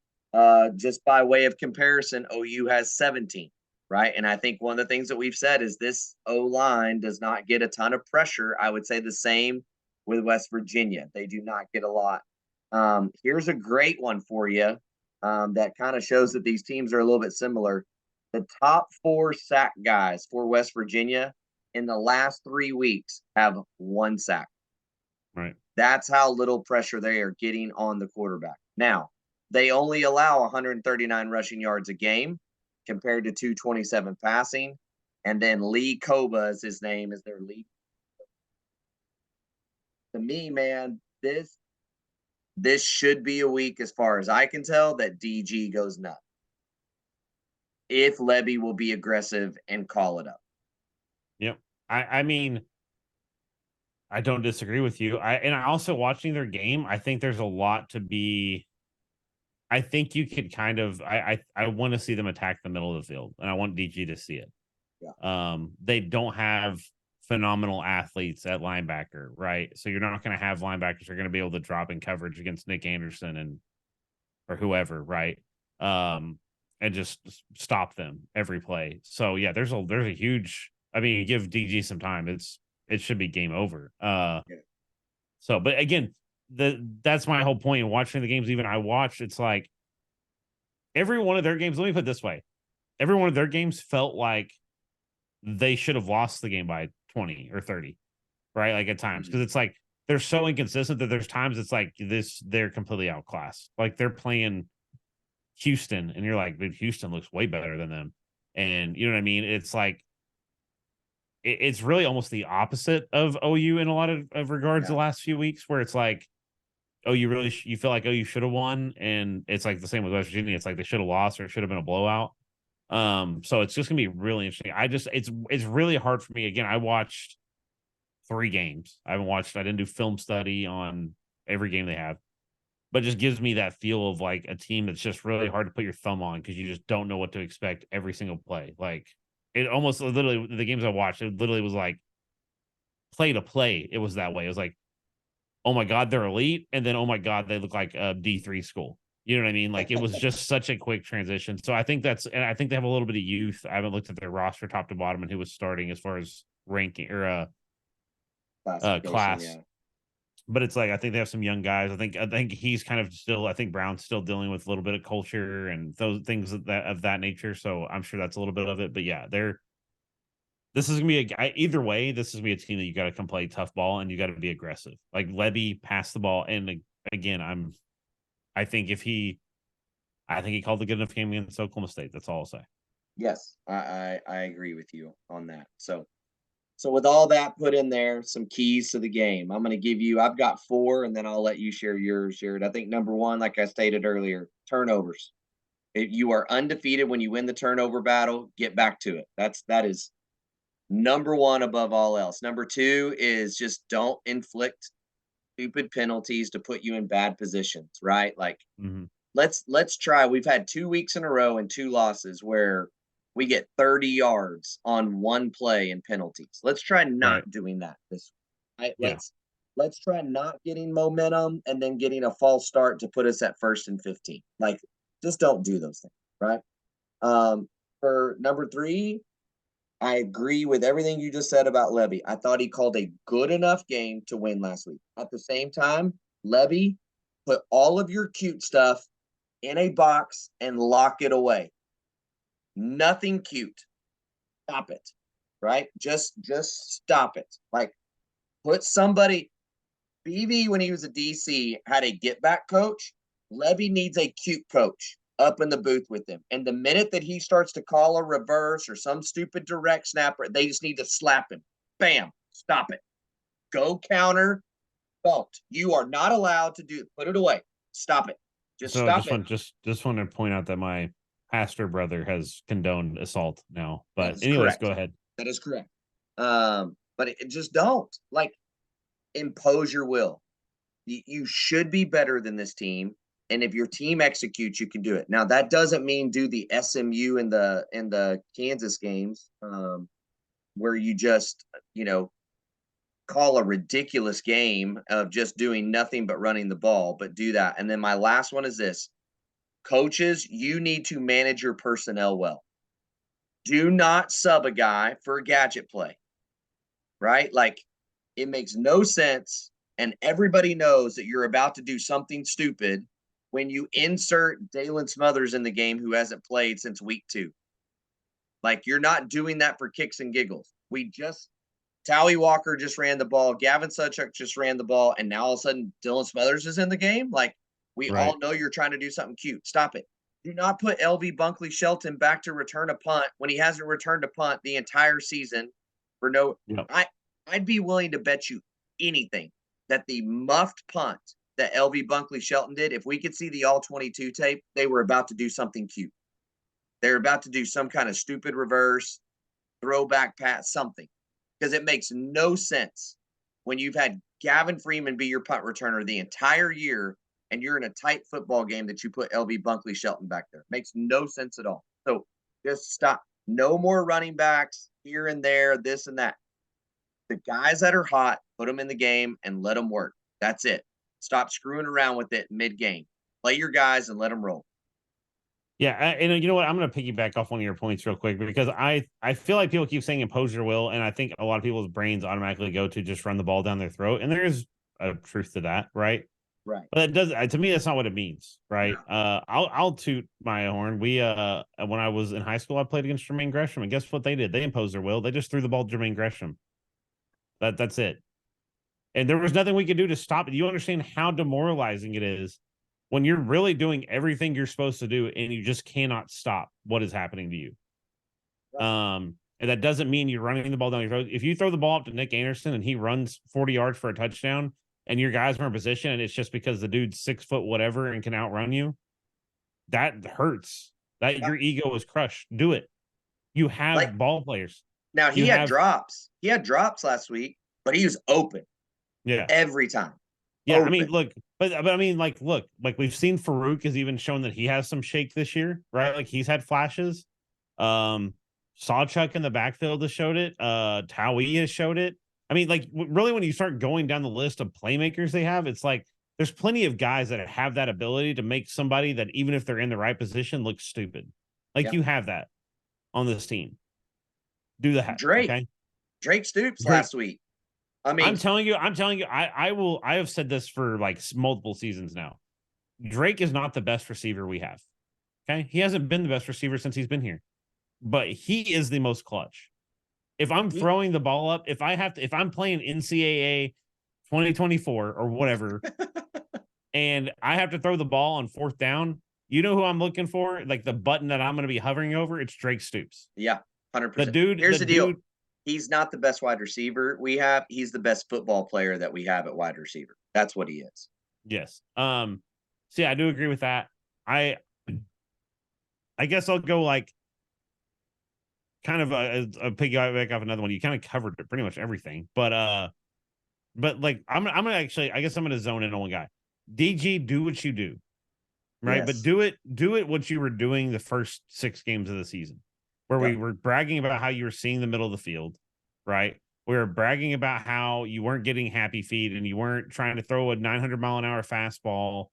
Just by way of comparison, OU has 17. Right. And I think one of the things that we've said is this O-line does not get a ton of pressure. I would say the same with West Virginia. They do not get a lot. Here's a great one for you that kind of shows that these teams are a little bit similar. The top 4 sack guys for West Virginia in the last 3 weeks have 1 sack. Right. That's how little pressure they are getting on the quarterback. Now, they only allow 139 rushing yards a game, compared to 227 passing. And then Lee Koba is his name, is their lead. To me, man, this should be a week, as far as I can tell, that DG goes nuts. If Lebby will be aggressive and call it up. Yep. I mean, I don't disagree with you. I also watching their game, I think there's a lot to be. I think you could kind of I want to see them attack the middle of the field, and I want DG to see it. Yeah. They don't have phenomenal athletes at linebacker, right? So you're not going to have linebackers who are going to be able to drop in coverage against Nick Anderson or whoever, right? And just stop them every play. So yeah, there's a huge. I mean, give DG some time. It should be game over. So, but again, that's my whole point in watching the games. Even I watched, it's like every one of their games. Let me put it this way: every one of their games felt like they should have lost the game by 20 or 30, right? Like at times, because it's like they're so inconsistent that there's times it's like they're completely outclassed. Like they're playing Houston, and you're like, dude, Houston looks way better than them, and you know what I mean? It's like it's really almost the opposite of OU in a lot of regards. The last few weeks, where it's like, oh, you feel like, oh, you should have won, and it's like the same with West Virginia. It's like they should have lost, or it should have been a blowout. So it's just gonna be really interesting. It's really hard for me. Again, I watched 3 games. I didn't do film study on every game they have, but it just gives me that feel of like a team that's just really hard to put your thumb on because you just don't know what to expect every single play. Like it almost literally the games I watched, it literally was like play to play. It was that way. It was like, oh my God, they're elite. And then, oh my God, they look like a D3 school. You know what I mean? Like it was just such a quick transition. So I think and I think they have a little bit of youth. I haven't looked at their roster top to bottom and who was starting as far as ranking or Classification, class. yeah. But it's like I think they have some young guys. I think he's kind of still. I think Brown's still dealing with a little bit of culture and those things of that nature. So I'm sure that's a little bit of it. But yeah, this is gonna be either way. This is gonna be a team that you got to come play tough ball and you got to be aggressive. Like Levy passed the ball, and again, I think he called a good enough game against Oklahoma State. That's all I'll say. Yes, I agree with you on that. So with all that put in there, some keys to the game. I'm going to give you. I've got 4, and then I'll let you share yours, Jared. I think number 1, like I stated earlier, turnovers. If you are undefeated when you win the turnover battle, get back to it. That is number 1 above all else. Number 2 is just don't inflict stupid penalties to put you in bad positions. Right, like Mm-hmm. let's try. We've had 2 weeks in a row and 2 losses where we get 30 yards on one play and penalties. Let's try Right. not doing that this week. Right? Yeah. Let's try not getting momentum and then getting a false start to put us at 1st and 15. Like, just don't do those things, right? For number 3, I agree with everything you just said about Levy. I thought he called a good enough game to win last week. At the same time, Levy, put all of your cute stuff in a box and lock it away. Nothing cute. Stop it. Right? Just stop it. Like, put somebody. BV, when he was a DC, had a get back coach. Levy needs a cute coach up in the booth with him. And the minute that he starts to call a reverse or some stupid direct snapper, they just need to slap him. Bam. Stop it. Go counter. Don't. You are not allowed to do it. Put it away. Stop it. Just So stop it. just want to point out that my pastor brother has condoned assault now. That But is anyways, correct. go ahead. That is correct. But just don't like impose your will. You should be better than this team, and if your team executes, you can do it. Now that doesn't mean do the SMU in the Kansas games, where you just call a ridiculous game of just doing nothing but running the ball, but do that. And then my last one is this: coaches, you need to manage your personnel well. Do not sub a guy for a gadget play. Right? Like, it makes no sense. And everybody knows that you're about to do something stupid when you insert Dalen Smothers in the game who hasn't played since week 2. Like, you're not doing that for kicks and giggles. Towie Walker just ran the ball. Gavin Suchuk just ran the ball. And now all of a sudden, Dylan Smothers is in the game. Like, we Right. all know you're trying to do something cute. Stop it. Do not put LV Bunkley Shelton back to return a punt when he hasn't returned a punt the entire season for no. Yep. I'd be willing to bet you anything that the muffed punt that LV Bunkley Shelton did, if we could see the all 22 tape, they were about to do something cute. They're about to do some kind of stupid reverse, throwback pass, something. Because it makes no sense when you've had Gavin Freeman be your punt returner the entire year and you're in a tight football game that you put LV Bunkley Shelton back there. Makes no sense at all. So just stop. No more running backs here and there, this and that. The guys that are hot, put them in the game and let them work. That's it. Stop screwing around with it mid-game. Play your guys and let them roll. Yeah, and you know what? I'm going to piggyback off one of your points real quick because I feel like people keep saying impose your will, and I think a lot of people's brains automatically go to just run the ball down their throat, and there is a truth to that, right? Right. But it does to me that's not what it means, right? No. I'll toot my horn. We when I was in high school, I played against Jermaine Gresham, and guess what they did? They imposed their will. They just threw the ball to Jermaine Gresham. That's it. And there was nothing we could do to stop it. You understand how demoralizing it is when you're really doing everything you're supposed to do and you just cannot stop what is happening to you. And that doesn't mean you're running the ball down your throat. If you throw the ball up to Nick Anderson and he runs 40 yards for a touchdown and your guys are in position and it's just because the dude's 6 foot whatever and can outrun you, that hurts. That your ego is crushed. Do it. You have ball players. Now he had drops. He had drops last week. but he was open Yeah. every time. Yeah, I mean, Open. look, but I mean, like, look, like we've seen Farouk has even shown that he has some shake this year, right? Like he's had flashes. Sawchuck in the backfield has showed it. Towie has showed it. I mean, like, really, when you start going down the list of playmakers they have, it's like there's plenty of guys that have that ability to make somebody that, even if they're in the right position, look stupid. Like Yeah. you have that on this team. Do that, Drake. okay? Drake Stoops Drake, last week. I mean, I have said this for like multiple seasons now. Drake is not the best receiver we have. Okay. He hasn't been the best receiver since he's been here, but he is the most clutch. If I'm throwing the ball up, if I'm playing NCAA 2024 or whatever, and I have to throw the ball on fourth down, you know who I'm looking for? Like the button that I'm going to be hovering over, it's Drake Stoops. yeah, 100%. Here's the deal. He's not the best wide receiver we have. He's the best football player that we have at wide receiver. That's what he is. Yes. See, I do agree with that. I guess I'll go like kind of a piggyback off another one. You kind of covered pretty much everything, but like I'm gonna actually, I guess I'm gonna zone in on one guy. DG, do what you do, right? Yes. But do it what you were doing the first 6 games of the season, where we were bragging about how you were seeing the middle of the field, right? We were bragging about how you weren't getting happy feet and you weren't trying to throw a 900-mile-an-hour fastball.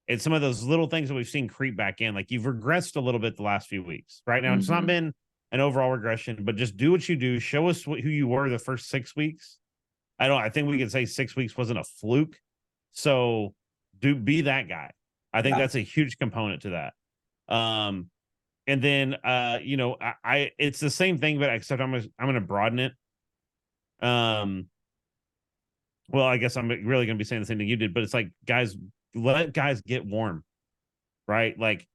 And some of those little things that we've seen creep back in, like you've regressed a little bit the last few weeks. Right now, it's not been an overall regression, but just do what you do. Show us who you were the first 6 weeks. I think we could say 6 weeks wasn't a fluke. So be that guy. I think that's a huge component to that. And then it's the same thing, but except I'm gonna broaden it. Well, I guess I'm really gonna be saying the same thing you did, but it's like, guys, let guys get warm, right? Like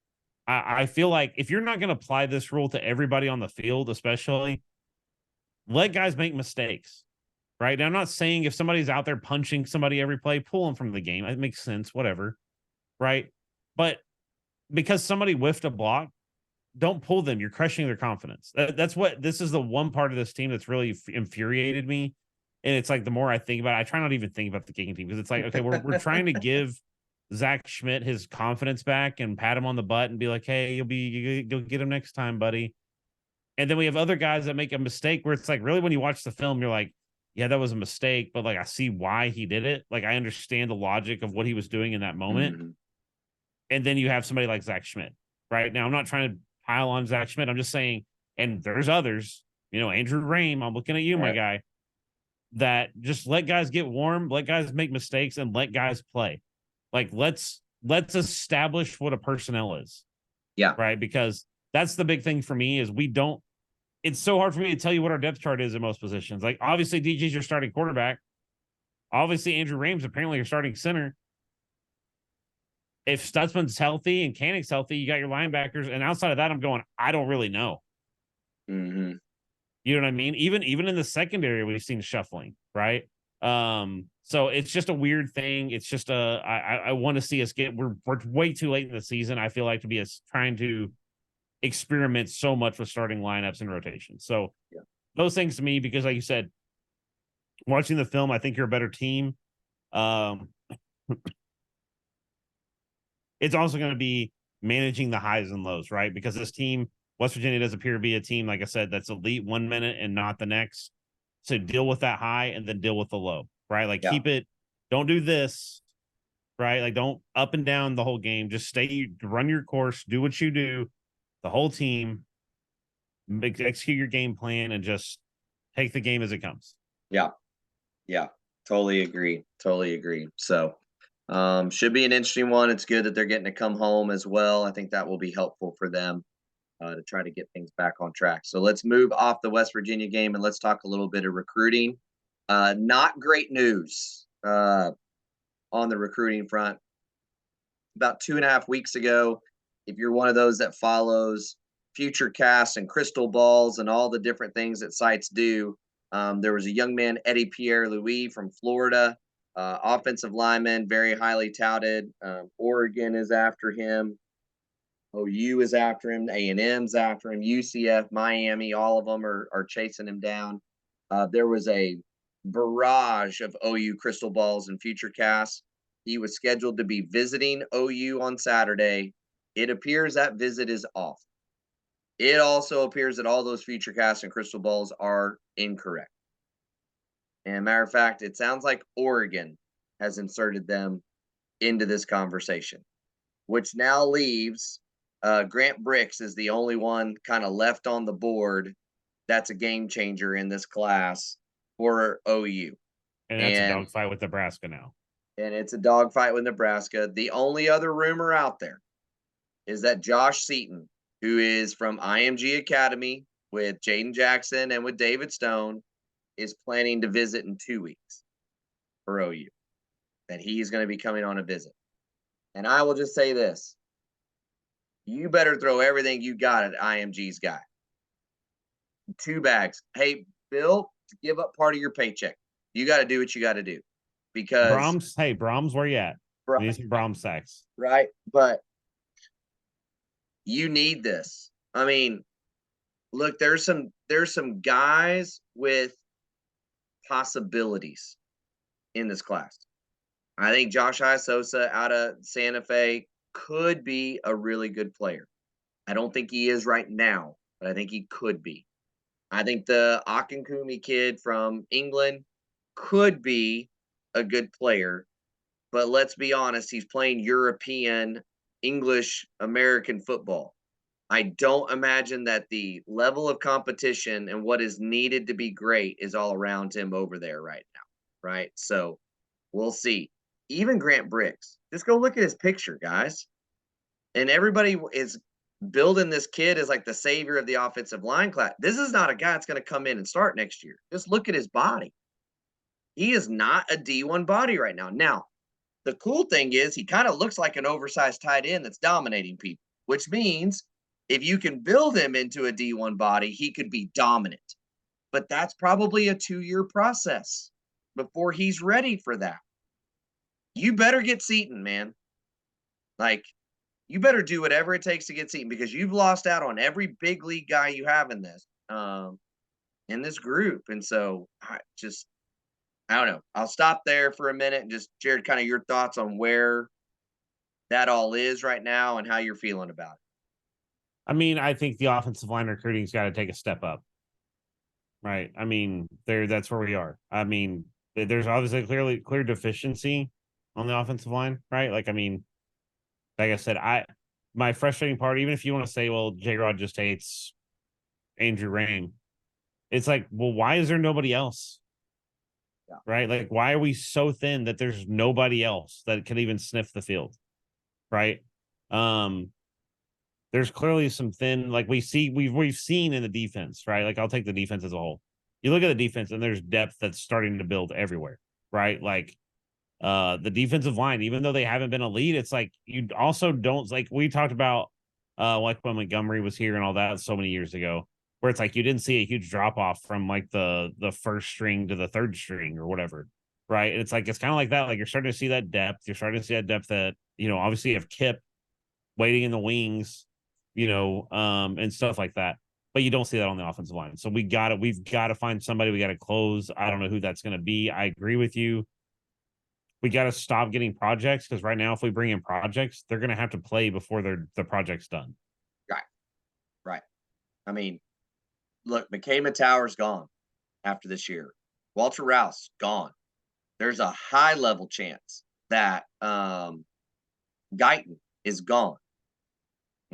I feel like if you're not gonna apply this rule to everybody on the field, especially, let guys make mistakes. Right now, I'm not saying if somebody's out there punching somebody every play, pull them from the game. It makes sense, whatever. Right. But because somebody whiffed a block, don't pull them. You're crushing their confidence. That's what this is, the one part of this team that's really infuriated me. And it's like, the more I think about it, I try not to even think about the kicking team, because it's like, okay, we're trying to give Zach Schmidt his confidence back and pat him on the butt and be like, hey, you'll get him next time, buddy. And then we have other guys that make a mistake where it's like, really, when you watch the film, you're like, yeah, that was a mistake, but like I see why he did it. Like I understand the logic of what he was doing in that moment. And then you have somebody like Zach Schmidt. Right now, I'm not trying to pile on Zach Schmidt. I'm just saying, and there's others, Andrew Rame, I'm looking at you, my guy, that just let guys get warm, let guys make mistakes, and let guys play. Like let's establish what a personnel is. Yeah. Right. Because that's the big thing for me is it's so hard for me to tell you what our depth chart is in most positions. Like obviously DJ's your starting quarterback. Obviously Andrew Rame's apparently your starting center. If Stutzman's healthy and Canick's healthy, you got your linebackers. And outside of that, I'm going, I don't really know. You know what I mean? Even in the secondary, we've seen shuffling, right? So it's just a weird thing. It's just I want to see us we're way too late in the season, I feel like, to be trying to experiment so much with starting lineups and rotations. So those things to me, because like you said, watching the film, I think you're a better team. It's also going to be managing the highs and lows, right? Because this team, West Virginia, does appear to be a team, like I said, that's elite 1 minute and not the next. So deal with that high and then deal with the low, right? Like keep it, don't do this, right? Like don't up and down the whole game. Just run your course, do what you do, the whole team, execute your game plan, and just take the game as it comes. Yeah. Totally agree. So should be an interesting one. It's good that they're getting to come home as well. I think that will be helpful for them to try to get things back on track. So let's move off the West Virginia game and let's talk a little bit of recruiting. Not great news on the recruiting front. About 2.5 weeks ago, if you're one of those that follows future casts and crystal balls and all the different things that sites do, there was a young man, Eddie Pierre-Louis from Florida, offensive lineman, very highly touted. Oregon is after him. OU is after him. A&M's after him. UCF, Miami, all of them are chasing him down. There was a barrage of OU crystal balls and future casts. He was scheduled to be visiting OU on Saturday. It appears that visit is off. It also appears that all those future casts and crystal balls are incorrect. And matter of fact, it sounds like Oregon has inserted them into this conversation, which now leaves Grant Brix is the only one kind of left on the board that's a game changer in this class for OU. And that's a And dogfight with Nebraska now. and it's a dogfight with Nebraska. The only other rumor out there is that Josh Seaton, who is from IMG Academy with Jaden Jackson and with David Stone, is planning to visit in 2 weeks for OU. That he's going to be coming on a visit. And I will just say this. You better throw everything you got at IMG's guy. 2 bags. Hey, Bill, give up part of your paycheck. You got to do what you got to do. Because Brahms, where you at? We need some Brahms sacks. Right. But you need this. I mean, look, there's some guys with possibilities in this class. I think Josh Isosa out of Santa Fe could be a really good player. I don't think he is right now, but I think he could be. I think the Akinkumi kid from England could be a good player, but let's be honest, he's playing European, English, American football. I don't imagine that the level of competition and what is needed to be great is all around him over there right now, right? So we'll see. Even Grant Brix, just go look at his picture, guys. And everybody is building this kid as like the savior of the offensive line class. This is not a guy that's going to come in and start next year. Just look at his body. He is not a D1 body right now. Now, the cool thing is he kind of looks like an oversized tight end that's dominating people, which means if you can build him into a D1 body, he could be dominant. But that's probably a 2-year process before he's ready for that. You better get Seaton, man. Like, you better do whatever it takes to get Seaton because you've lost out on every big league guy you have in this group. And so I don't know. I'll stop there for a minute and just share kind of your thoughts on where that all is right now and how you're feeling about it. I mean, I think the offensive line recruiting's got to take a step up. Right. I mean, that's where we are. I mean, there's obviously clear deficiency on the offensive line, right? Like, I mean, like I said, my frustrating part, even if you want to say, well, J-Rod just hates Andrew Rain, it's like, well, why is there nobody else? Yeah. Right? Like, why are we so thin that there's nobody else that can even sniff the field? Right. There's clearly some thin, like we've seen in the defense, right? Like I'll take the defense as a whole. You look at the defense and there's depth that's starting to build everywhere, right? Like the defensive line, even though they haven't been elite, it's like you also don't like we talked about like when Montgomery was here and all that so many years ago, where it's like you didn't see a huge drop off from like the first string to the third string or whatever. Right. And it's like it's kind of like that. Like you're starting to see that depth. You're starting to see that depth that, obviously you have Kip waiting in the wings, and stuff like that. But you don't see that on the offensive line. So we've got to find somebody. We got to close. I don't know who that's going to be. I agree with you. We got to stop getting projects because right now, if we bring in projects, they're going to have to play before the project's done. Right. I mean, look, McKay Tower's gone after this year. Walter Rouse gone. There's a high level chance that Guyton is gone.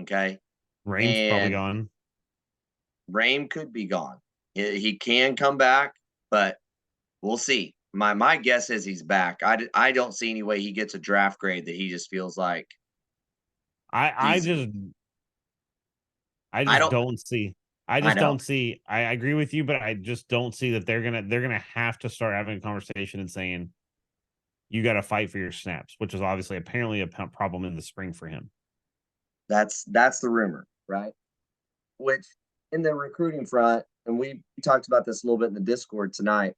Okay. Rain's probably gone. Rain could be gone. He can come back, but we'll see. My guess is he's back. I don't see any way he gets a draft grade that he just feels like. I just don't see. I don't see. I agree with you, but I just don't see that they're gonna have to start having a conversation and saying you got to fight for your snaps, which is obviously apparently a problem in the spring for him. That's the rumor, right? Which in the recruiting front, and we talked about this a little bit in the Discord tonight.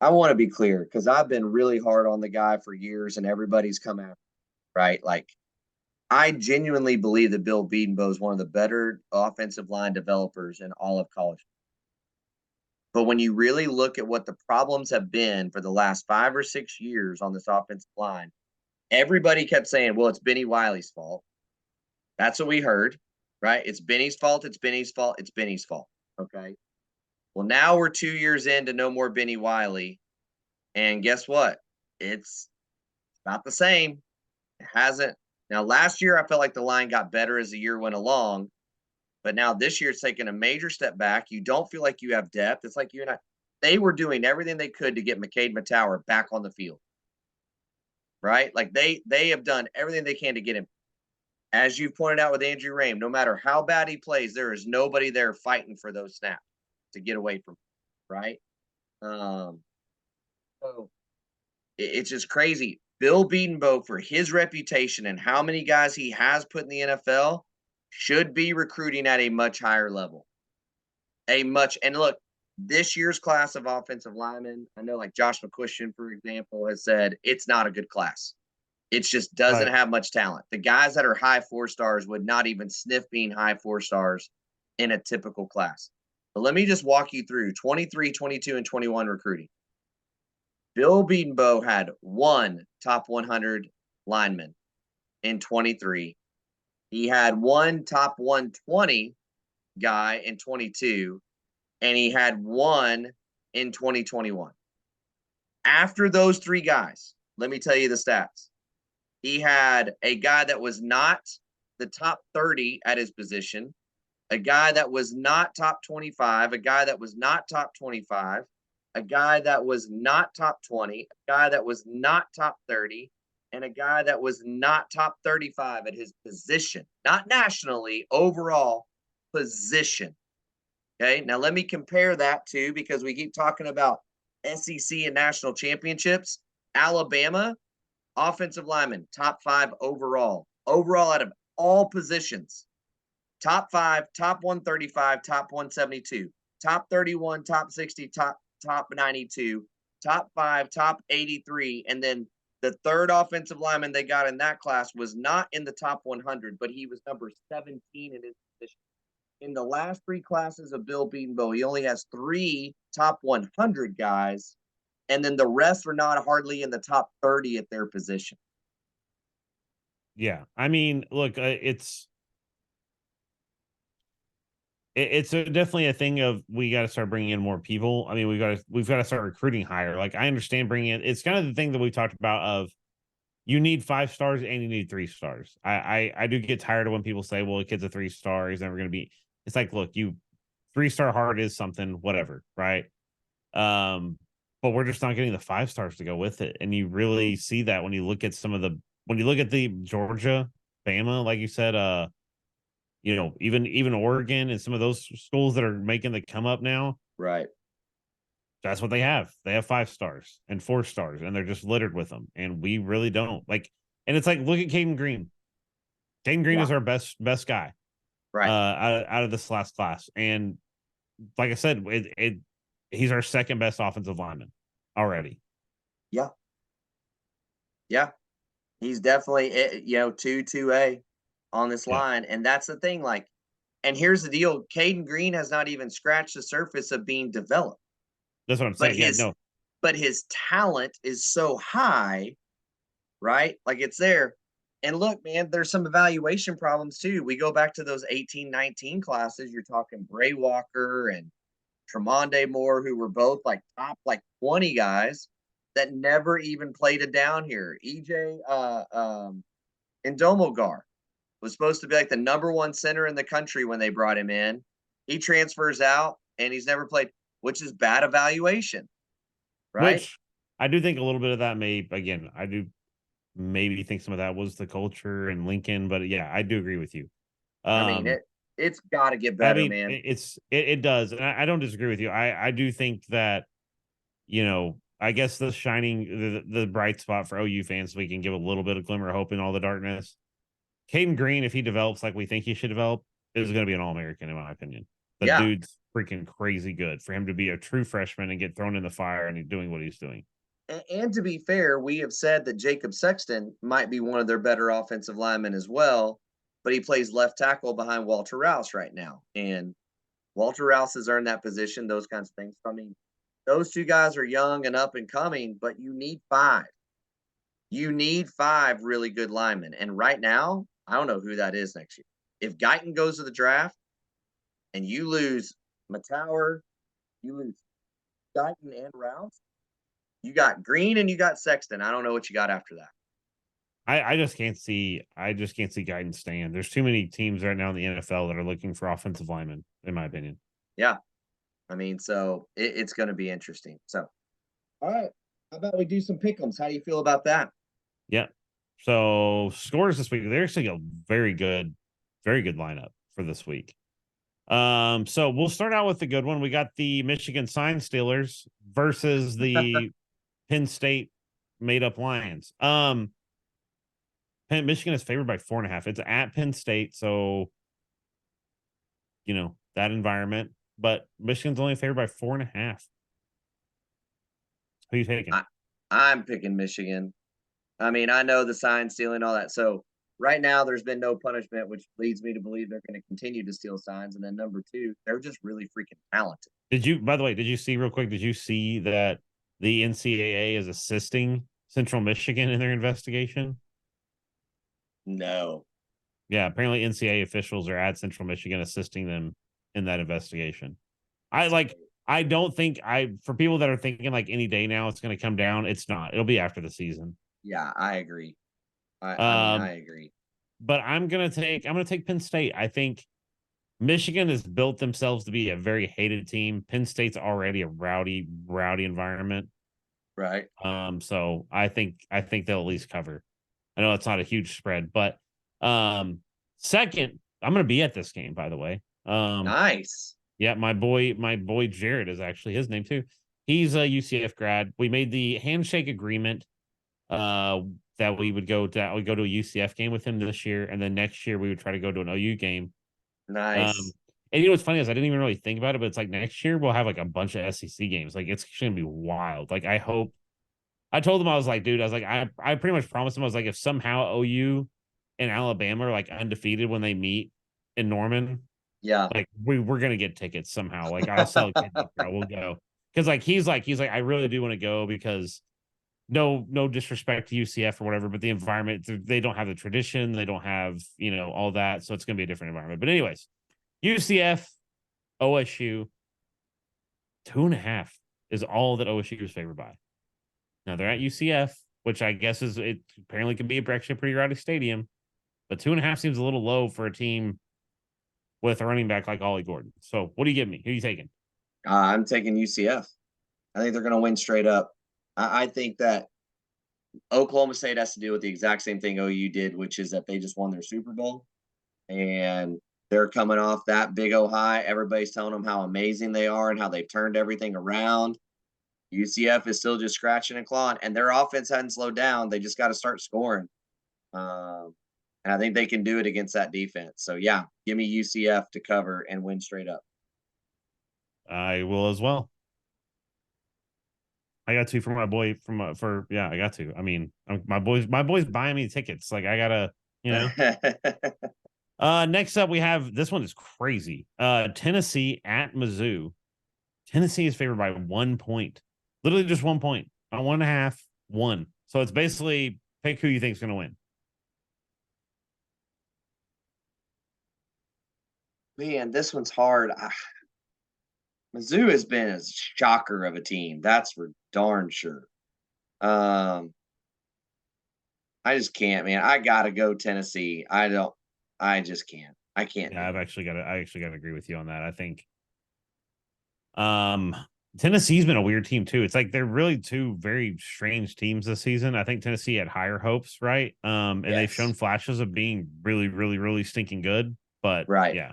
I want to be clear because I've been really hard on the guy for years, and everybody's come after, right? Like, I genuinely believe that Bill Bedenbaugh is one of the better offensive line developers in all of college. But when you really look at what the problems have been for the last 5 or 6 years on this offensive line, everybody kept saying, well, it's Benny Wiley's fault. That's what we heard, right? It's Benny's fault. It's Benny's fault. It's Benny's fault. Okay. Well, now we're 2 years into no more Benny Wiley. And guess what? It's about the same. It hasn't. Now, last year, I felt like the line got better as the year went along. But now this year, it's taken a major step back. You don't feel like you have depth. It's like you're not. They were doing everything they could to get McCade Matower back on the field, right? Like they have done everything they can to get him. As you pointed out with Andrew Rame, no matter how bad he plays, there is nobody there fighting for those snaps to get away from him, right? So it's just crazy. Bill Bedenbaugh, for his reputation and how many guys he has put in the NFL, should be recruiting at a much higher level. And look, this year's class of offensive linemen, I know like Josh McCuistion, for example, has said it's not a good class. It just doesn't have much talent. The guys that are high 4-stars would not even sniff being high 4-stars in a typical class. But let me just walk you through 23, 22, and 21 recruiting. Bill Bedenbaugh had one top 100 lineman in 23. He had one top 120 guy in 22, and he had one in 2021. After those three guys, let me tell you the stats. He had a guy that was not the top 30 at his position, a guy that was not top 25, a guy that was not top 25, a guy that was not top 20, a guy that was not top 30, and a guy that was not top 35 at his position, not nationally, overall position. Okay, now let me compare that to, because we keep talking about SEC and national championships. Alabama, offensive lineman, top 5 overall. Overall out of all positions. Top 5, top 135, top 172, top 31, top 60, top 92, top 5, top 83, and then the third offensive lineman they got in that class was not in the top 100, but he was number 17 in his position. In the last 3 classes of Bill Bedenbaugh, he only has 3 top 100 guys, and then the rest were not hardly in the top 30 at their position. Yeah, I mean, look, it's definitely a thing of we got to start bringing in more people. I mean, we've got to start recruiting higher. Like I understand bringing in. It's kind of the thing that we talked about of you need 5 stars and you need 3 stars. I do get tired of when people say, "Well, a kid's a 3-star, he's never going to be." It's like, look, you 3-star hard is something, whatever, right? But we're just not getting the 5 stars to go with it, and you really see that when you look at the Georgia, Bama, like you said, even Oregon and some of those schools that are making the come up now. Right. That's what they have. They have 5 stars and 4 stars, and they're just littered with them. And we really don't like. And it's like, look at Caden Green. Caden Green is our best guy, right? Out of this last class. And like I said, he's our second best offensive lineman already. Yeah. He's definitely 2A on this line, and that's the thing. Like, and here's the deal: Caden Green has not even scratched the surface of being developed. That's what I'm saying. But his talent is so high, right? Like it's there. And look, man, there's some evaluation problems too. We go back to those 18-19 classes. You're talking Bray Walker and Tremonde Moore, who were both like top 20 guys that never even played a down here. EJ Indomogar was supposed to be like the number 1 center in the country when they brought him in. He transfers out and he's never played, which is bad evaluation, right? Which I do think a little bit of that I do maybe think some of that was the culture in Lincoln, but yeah, I do agree with you. I mean, it's got to get better, man. It does, and I don't disagree with you. I do think that, I guess the bright spot for OU fans, so we can give a little bit of glimmer of hope in all the darkness. Caden Green, if he develops like we think he should develop, is going to be an All-American in my opinion. The dude's freaking crazy good for him to be a true freshman and get thrown in the fire and he's doing what he's doing. And to be fair, we have said that Jacob Sexton might be one of their better offensive linemen as well, but he plays left tackle behind Walter Rouse right now. And Walter Rouse has earned that position, those kinds of things. I mean, those two guys are young and up and coming, but you need five. You need five really good linemen. And right now, I don't know who that is next year. If Guyton goes to the draft and you lose Matower, you lose Guyton and Rouse, you got Green and you got Sexton. I don't know what you got after that. I just can't see guidance staying. There's too many teams right now in the NFL that are looking for offensive linemen, in my opinion. Yeah. I mean, so it's going to be interesting. So, all right. How about we do some pick'ems? How do you feel about that? Yeah. So scores this week, they're actually a very good lineup for this week. So we'll start out with the good one. We got the Michigan Sign Stealers versus the Penn State made up Lions. Michigan is favored by 4.5. It's at Penn State, so that environment. But Michigan's only favored by 4.5. Who are you taking? I'm picking Michigan. I mean, I know the sign stealing, all that. So right now, there's been no punishment, which leads me to believe they're going to continue to steal signs. And then number two, they're just really freaking talented. By the way, did you see real quick? Did you see that the NCAA is assisting Central Michigan in their investigation? No. Yeah, apparently NCAA officials are at Central Michigan assisting them in that investigation. I don't think for people that are thinking like any day now it's going to come down, it's not. It'll be after the season. Yeah, I agree. I agree. But I'm gonna take Penn State. I think Michigan has built themselves to be a very hated team. Penn State's already a rowdy environment. Right. So I think they'll at least cover. I know it's not a huge spread, but second, I'm gonna be at this game, by the way. Nice. Yeah, my boy Jared is actually his name too. He's a UCF grad. We made the handshake agreement that we would go to a UCF game with him this year, and then next year we would try to go to an OU game. Nice. And what's funny is I didn't even really think about it, but it's like next year we'll have like a bunch of SEC games. Like it's gonna be wild. Like I told him I was like, dude, I was like, I pretty much promised him I was like, if somehow OU and Alabama are like undefeated when they meet in Norman, yeah, like we're gonna get tickets somehow. Like I'll sell a ticket, bro. We'll go. Because like he's like I really do want to go because no disrespect to UCF or whatever, but the environment, they don't have the tradition, they don't have all that, so it's gonna be a different environment. But anyways, UCF, OSU, 2.5 is all that OSU is favored by. Now they're at UCF, which I guess it apparently can be actually a pretty rowdy stadium, but 2.5 seems a little low for a team with a running back like Ollie Gordon. So what do you give me? Who are you taking? I'm taking UCF. I think they're going to win straight up. I think that Oklahoma State has to deal with the exact same thing OU did, which is that they just won their Super Bowl, and they're coming off that big O high. Everybody's telling them how amazing they are and how they've turned everything around. UCF is still just scratching and clawing, and their offense hadn't slowed down. They just got to start scoring. And I think they can do it against that defense. So, yeah, give me UCF to cover and win straight up. I will as well. I got to for my boy I got to. I mean, my boys buying me tickets. Like I gotta, Next up we have, this one is crazy. Tennessee at Mizzou. Tennessee is favored by 1 point. Literally just 1 point. 1.5, 1. So it's basically pick who you think is gonna win. Man, this one's hard. Mizzou has been a shocker of a team. That's for darn sure. I just can't, man. I gotta go Tennessee. I just can't. I can't. Yeah, I actually gotta agree with you on that. I think Tennessee's been a weird team too. It's like they're really two very strange teams this season. I think Tennessee had higher hopes, right? And they've shown flashes of being really, really, really stinking good. But yeah.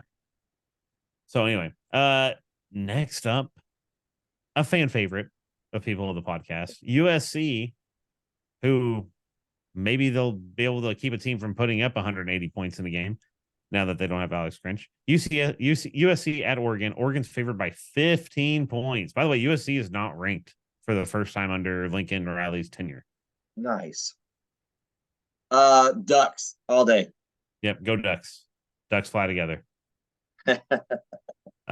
So anyway, next up, a fan favorite of people of the podcast, USC, who maybe they'll be able to keep a team from putting up 180 points in the game now that they don't have Alex Grinch. USC at Oregon. Oregon's favored by 15 points. By the way, USC is not ranked for the first time under Lincoln Riley's tenure. Nice. Ducks all day. Yep, go Ducks. Ducks fly together.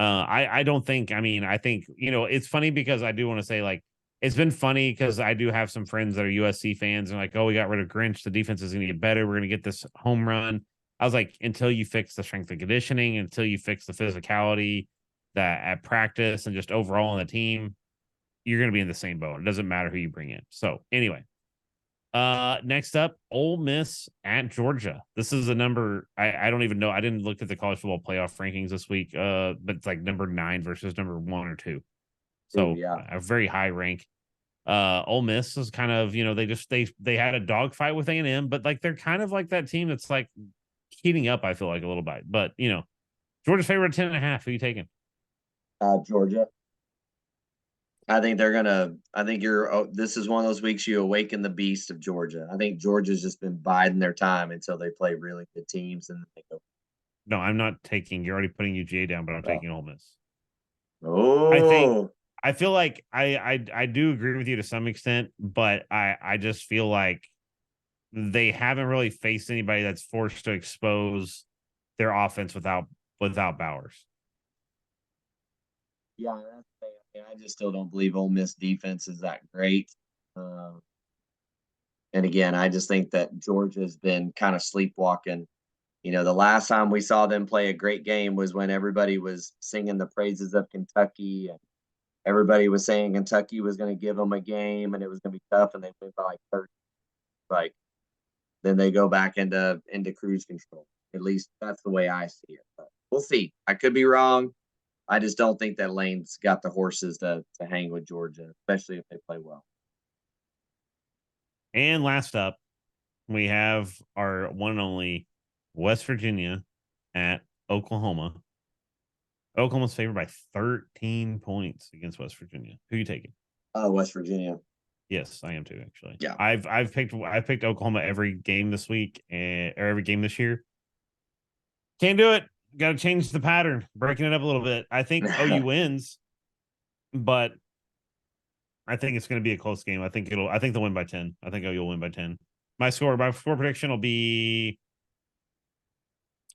I don't think. I mean, I think it's funny because I do want to say like it's been funny because I do have some friends that are USC fans and like, oh, we got rid of Grinch. The defense is going to get better. We're going to get this home run. I was like, until you fix the strength and conditioning, until you fix the physicality that at practice and just overall on the team, you're going to be in the same boat. It doesn't matter who you bring in. So anyway, next up, Ole Miss at Georgia. This is a number I don't even know. I didn't look at the college football playoff rankings this week. But it's like number 9 versus number 1 or 2. Ooh, So yeah. a very high rank. Ole Miss is kind of, they had a dogfight with A&M, but like they're kind of like that team that's like heating up, I feel like a little bit. But Georgia's favorite 10.5. Who you taking? Georgia. I think they're gonna. I think you're. Oh, this is one of those weeks you awaken the beast of Georgia. I think Georgia's just been biding their time until they play really good teams, and then they go. No, I'm not taking. You're already putting UGA down, but I'm Oh, taking Ole Miss. I think oh, I feel like I do agree with you to some extent, but I just feel like they haven't really faced anybody that's forced to expose their offense without Bowers. yeah. That's the thing. I mean, I just still don't believe Ole Miss defense is that great. Um, and again, I just think that Georgia's been kind of sleepwalking. The last time we saw them play a great game was when everybody was singing the praises of Kentucky, and everybody was saying Kentucky was going to give them a game and it was going to be tough, and they went by like 30. Like then they go back into cruise control. At least that's the way I see it. But we'll see. I could be wrong. I just don't think that Lane's got the horses to hang with Georgia, especially if they play well. And last up, we have our one and only West Virginia at Oklahoma. Oklahoma's favored by 13 points against West Virginia. Who are you taking? West Virginia. Yes, I am too. Actually, Yeah. I've picked Oklahoma every game this week or every game this year. Can't do it. Got to change the pattern, breaking it up a little bit. I think OU wins, but I think it's going to be a close game. I think they'll win by 10. I think OU will win by 10. My score prediction will be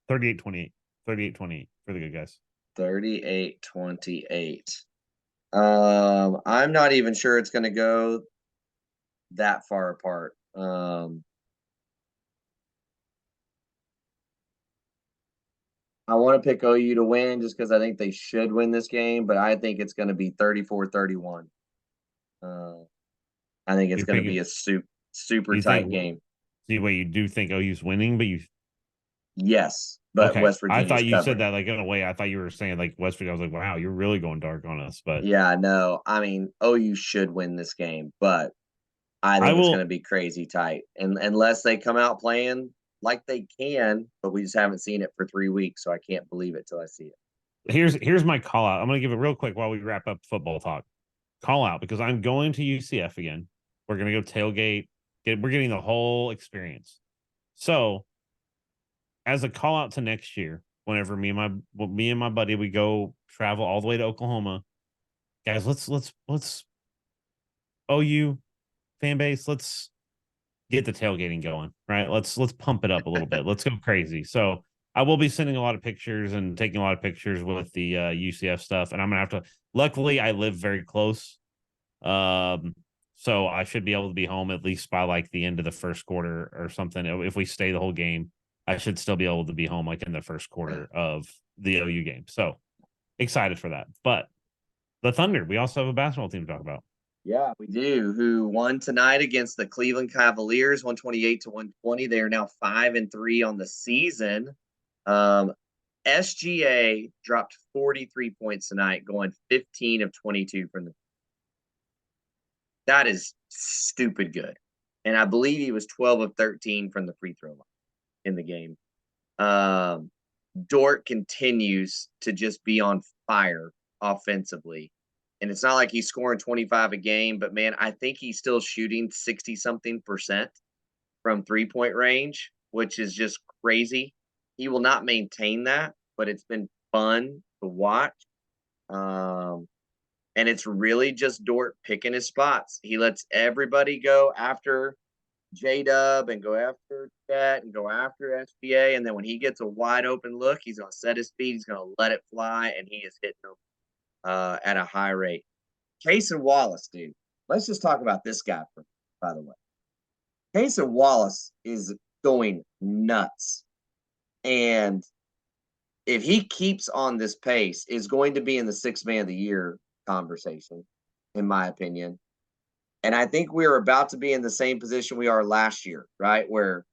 38-28. 38-28 for the good guys. 38-28. I'm not even sure it's going to go that far apart. I want to pick OU to win just because I think they should win this game, but I think it's going to be 34-31. I think it's You're going to be picking. a super You tight think? game. See, wait, you do think OU's winning, but you Yes, but okay. West I Virginia's thought you said covering. that like in a way. I thought you were saying like West Virginia. I was like, wow, you're really going dark on us. But Yeah, no, I mean OU should win this game, but I I think it's going will. to be crazy tight, and unless they come out playing like they can, but we just haven't seen it for 3 weeks, so I can't believe it till I see it. Here's my call out. I'm going to give it real quick while we wrap up football talk. Call out because I'm going to UCF again. We're going to go tailgate. We're getting the whole experience. So, as a call out to next year, whenever me and my buddy we go travel all the way to Oklahoma, guys, let's OU fan base, let's get the tailgating going, right? Let's pump it up a little bit. Let's go crazy. So I will be sending a lot of pictures and taking a lot of pictures with the UCF stuff, and I'm gonna have to. Luckily, I live very close, um, so I should be able to be home at least by like the end of the first quarter or something. If we stay the whole game, I should still be able to be home like in the first quarter of the OU game. So excited for that. But the Thunder, we also have a basketball team to talk about. Yeah, we do. Who won tonight against the Cleveland Cavaliers, 128-120. They are now 5-3 on the season. Um, SGA dropped 43 points tonight, going 15 of 22 from the. That is stupid good. And I believe he was 12 of 13 from the free throw line in the game. Um, Dort continues to just be on fire offensively. And it's not like he's scoring 25 a game, but man, I think he's still shooting 60 something percent from 3-point range, which is just crazy. He will not maintain that, but it's been fun to watch. Um, and it's really just Dort picking his spots. He lets everybody go after J-Dub and go after Chet and go after SBA. And then when he gets a wide open look, he's going to set his speed. He's going to let it fly, and he is hitting them at a high rate. Case and Wallace, dude. Let's just talk about this guy, by the way. Case and Wallace is going nuts. And if he keeps on this pace, is going to be in the sixth man of the year conversation, in my opinion. And I think we're about to be in the same position we are last year, right? Where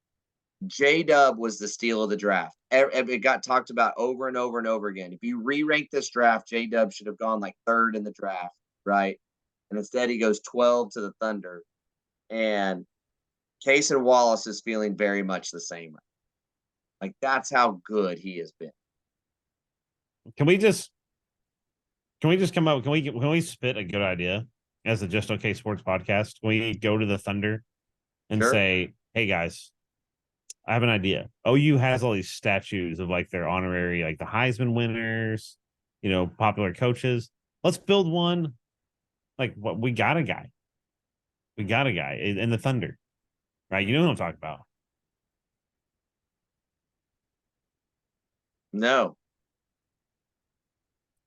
J-Dub was the steal of the draft. It got talked about over and over and over again. If you re-rank this draft, J-Dub should have gone like third in the draft, right? And instead he goes 12 to the Thunder. And Case and Wallace is feeling very much the same. Like, that's how good he has been. Can we just come up? Can we spit a good idea as a Just Okay Sports podcast? Can we go to the Thunder and say, hey guys, I have an idea. OU has all these statues of like their honorary, like the Heisman winners, popular coaches. Let's build one. Like, what we got a guy. We got a guy in the Thunder, right? You know who I'm talking about. No.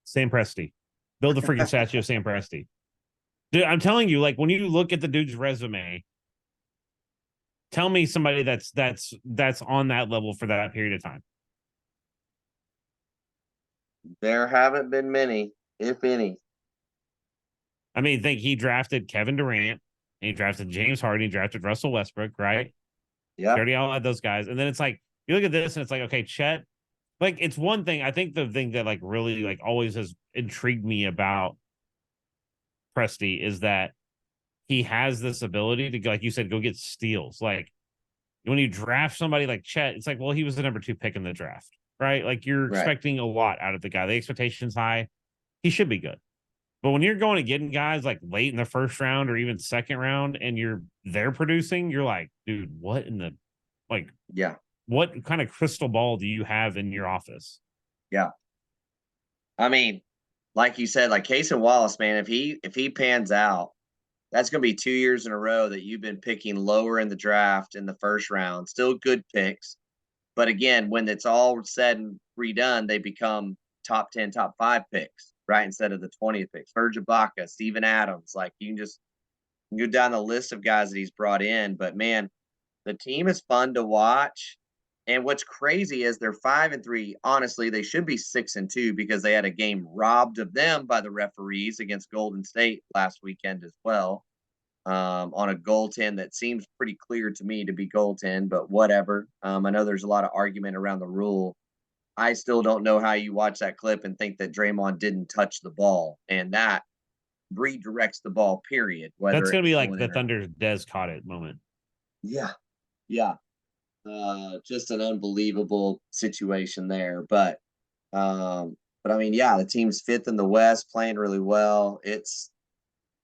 Sam Presti. Build the freaking statue of Sam Presti. Dude, I'm telling you, like, when you look at the dude's resume, tell me somebody that's on that level for that period of time. There haven't been many, if any. I mean, think he drafted Kevin Durant, and he drafted James Harden, he drafted Russell Westbrook, right? Yeah. He already all had those guys. And then it's like, you look at this and it's like, okay, Chet, like, it's one thing. I think the thing that like really like always has intrigued me about Presti is that he has this ability to, like you said, go get steals. Like, when you draft somebody like Chet, it's like, well, he was the number 2 pick in the draft, right? Like, you're expecting a lot out of the guy. The expectation's high. He should be good. But when you're going and getting guys like late in the first round or even second round and they're producing, you're like, dude, what in the, like, what kind of crystal ball do you have in your office? Yeah. I mean, like you said, like Case and Wallace, man, if he pans out, that's going to be 2 years in a row that you've been picking lower in the draft in the first round. Still good picks. But again, when it's all said and redone, they become top 10, top 5 picks, right? Instead of the 20th picks. Serge Ibaka, Steven Adams. Like, you can go down the list of guys that he's brought in. But man, the team is fun to watch. And what's crazy is they're 5-3. Honestly, they should be 6-2 because they had a game robbed of them by the referees against Golden State last weekend as well. On a goaltend that seems pretty clear to me to be goaltend, but whatever. I know there's a lot of argument around the rule. I still don't know how you watch that clip and think that Draymond didn't touch the ball, and that redirects the ball, period. That's going to be like the Thunder Des caught it moment. Yeah. Just an unbelievable situation there. But I mean, yeah, the team's 5th in the West, playing really well.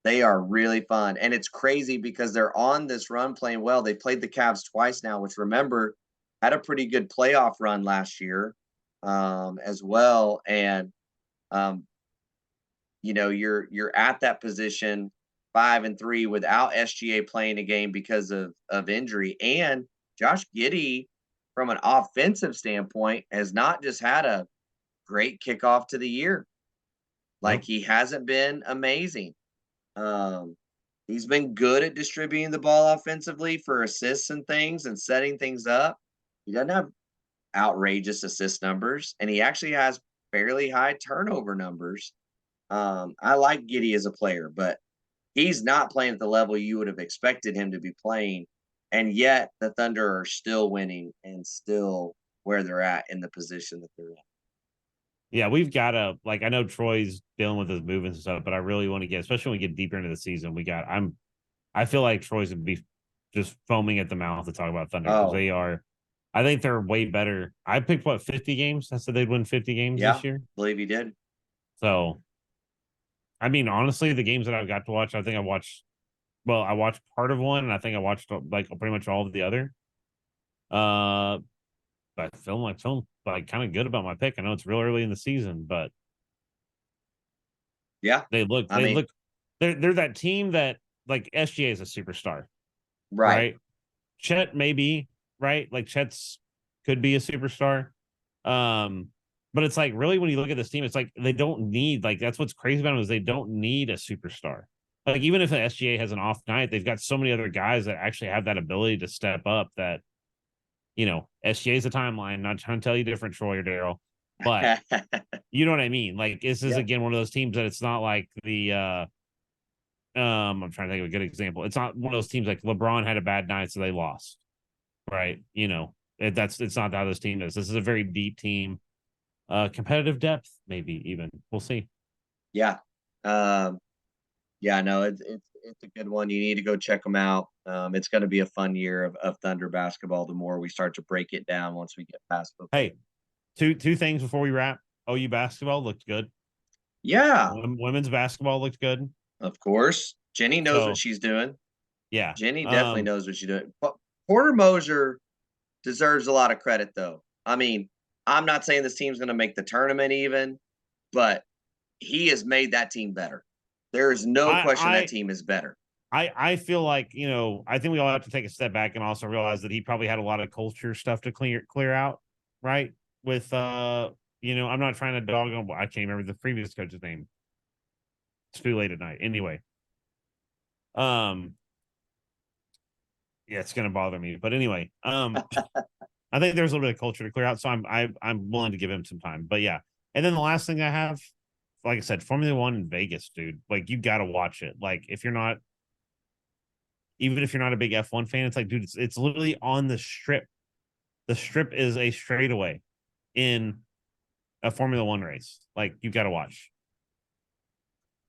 They are really fun. And it's crazy because they're on this run playing well. They played the Cavs twice now, which, remember, had a pretty good playoff run last year as well. And you're at that position 5-3 without SGA playing a game because of injury. And Josh Giddey, from an offensive standpoint, has not just had a great kickoff to the year. Like, he hasn't been amazing. He's been good at distributing the ball offensively for assists and things and setting things up. He doesn't have outrageous assist numbers, and he actually has fairly high turnover numbers. I like Giddey as a player, but he's not playing at the level you would have expected him to be playing. And yet the Thunder are still winning and still where they're at in the position that they're in. Yeah, we've got to, like, I know Troy's dealing with his movements and stuff, but I really want to get, especially when we get deeper into the season, I feel like Troy's would be just foaming at the mouth to talk about Thunder because I think they're way better. I picked 50 games? I said they'd win 50 games this year. I believe he did. So, I mean, honestly, the games that I've got to watch, I watched part of one, and I think I watched like pretty much all of the other. But I feel like kind of good about my pick. I know it's real early in the season, but yeah, they're that team that, like, SGA is a superstar, right? Chet maybe, right? Like Chet's could be a superstar. Um, but it's like really when you look at this team, it's like they don't need like that's what's crazy about them is they don't need a superstar. Like even if the SGA has an off night, they've got so many other guys that actually have that ability to step up that SGA is a timeline, not trying to tell you different, Troy or Daryl, but you know what I mean? Like this is Yeah. again one of those teams that it's not like the I'm trying to think of a good example. It's not one of those teams like LeBron had a bad night, so they lost. Right. It's not how this team is. This is a very deep team. Competitive depth, maybe even. We'll see. Yeah. Um, yeah, no, it's a good one. You need to go check them out. It's going to be a fun year of Thunder basketball. The more we start to break it down, once we get past football. Hey, two things before we wrap. OU basketball looked good. Yeah, Women's basketball looked good. of course. Jenny knows what So she's doing. yeah. Jenny definitely knows what she's doing. But Porter Moser deserves a lot of credit, though. I mean, I'm not saying this team's going to make the tournament even, but he has made that team better. There is no question that I team is better. I feel like, I think we all have to take a step back and also realize that he probably had a lot of culture stuff to clear out, right? With I'm not trying to dog on I can't remember the previous coach's name. It's too late at night. Anyway, um, yeah, it's gonna bother me. But anyway, I think there's a little bit of culture to clear out, so I'm willing to give him some time. But yeah, and then the last thing I have, like I said, Formula One in Vegas, dude. Like you got to watch it. Like if you're not, even if you're not a big F1 fan, it's like, dude, it's literally on the strip. The strip is a straightaway in a Formula One race. Like you got to watch.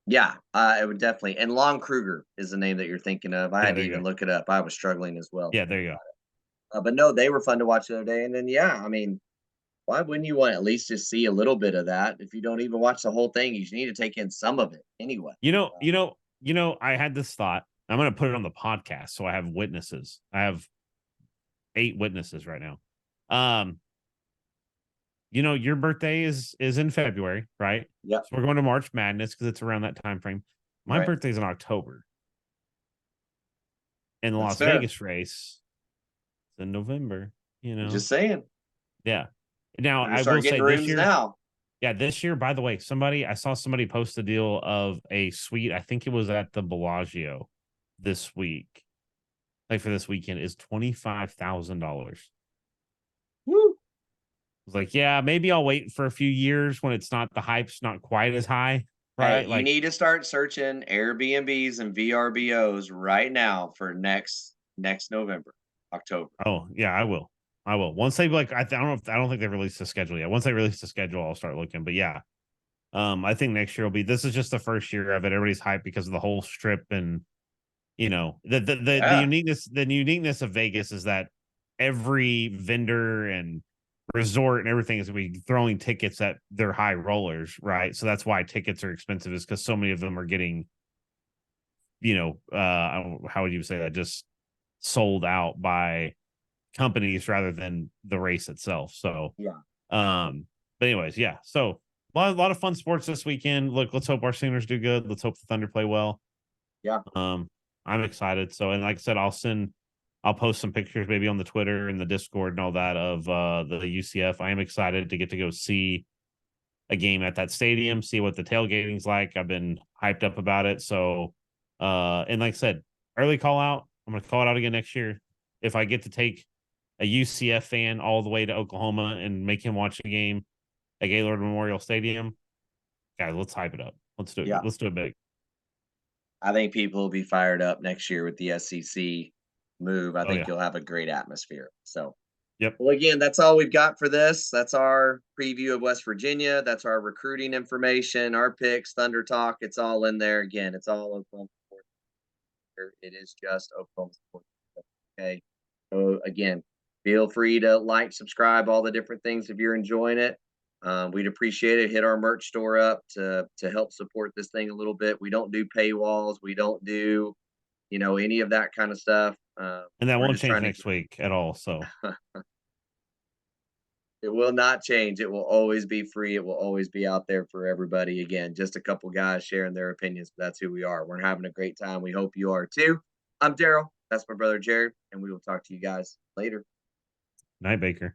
Yeah, it would definitely. And Lon Kruger is the name that you're thinking of. I Yeah, had to there you even go. look it up. I was struggling as well. Yeah, there you go. But no, they were fun to watch the other day. And then, yeah, I mean, why wouldn't you want to at least just see a little bit of that? If you don't even watch the whole thing, you need to take in some of it anyway. I had this thought. I'm going to put it on the podcast so I have witnesses. I have 8 witnesses right now. Your birthday is in February, right? Yep. So we're going to March Madness because it's around that time frame. My Right. birthday's in October. And the That's Las fair. Vegas race is in November, I'm just saying. Yeah. Now Better I will start say getting this rooms year, now. yeah, this year, by the way, I saw somebody post a deal of a suite. I think it was at the Bellagio this week, like for this weekend, is $25,000. Woo. Was like, yeah, maybe I'll wait for a few years when it's not the hype's not quite as high, Hey, right? you Like, need to start searching Airbnbs and VRBOs right now for next November, October. oh yeah, I will. I will. Once they like, I don't think they released the schedule yet. Once they release the schedule, I'll start looking. But yeah, I think next year will be. This is just the first year of it. Everybody's hyped because of the whole strip and the Yeah. uniqueness of Vegas is that every vendor and resort and everything is going to be throwing tickets at their high rollers, right? So that's why tickets are expensive, is because so many of them are getting, how would you say that? Just sold out by companies rather than the race itself. So, Yeah. but anyways, yeah. So a lot of fun sports this weekend. Look, let's hope our Sooners do good. Let's hope the Thunder play well. Yeah. I'm excited. So, and like I said, I'll post some pictures maybe on the Twitter and the Discord and all that of the UCF. I am excited to get to go see a game at that stadium, see what the tailgating's like. I've been hyped up about it. So, and like I said, early call out. I'm going to call it out again next year. If I get to take a UCF fan all the way to Oklahoma and make him watch a game at Gaylord Memorial Stadium, guys, let's hype it up. Let's do it. Yeah. Let's do it big. I think people will be fired up next year with the SEC move. I Oh think yeah. you'll have a great atmosphere. So, Yep. well, again, that's all we've got for this. That's our preview of West Virginia. That's our recruiting information, our picks, Thunder Talk. It's all in there. Again, it's all Oklahoma sports. It is just Oklahoma sports. Okay. So again, feel free to like, subscribe, all the different things if you're enjoying it. We'd appreciate it. Hit our merch store up to help support this thing a little bit. We don't do paywalls. We don't do any of that kind of stuff. And that We're won't just change trying next week at all. So, to. It will not change. It will always be free. It will always be out there for everybody. Again, just a couple guys sharing their opinions. But that's who we are. We're having a great time. We hope you are too. I'm Daryl. That's my brother Jared, and we will talk to you guys later. Night Baker.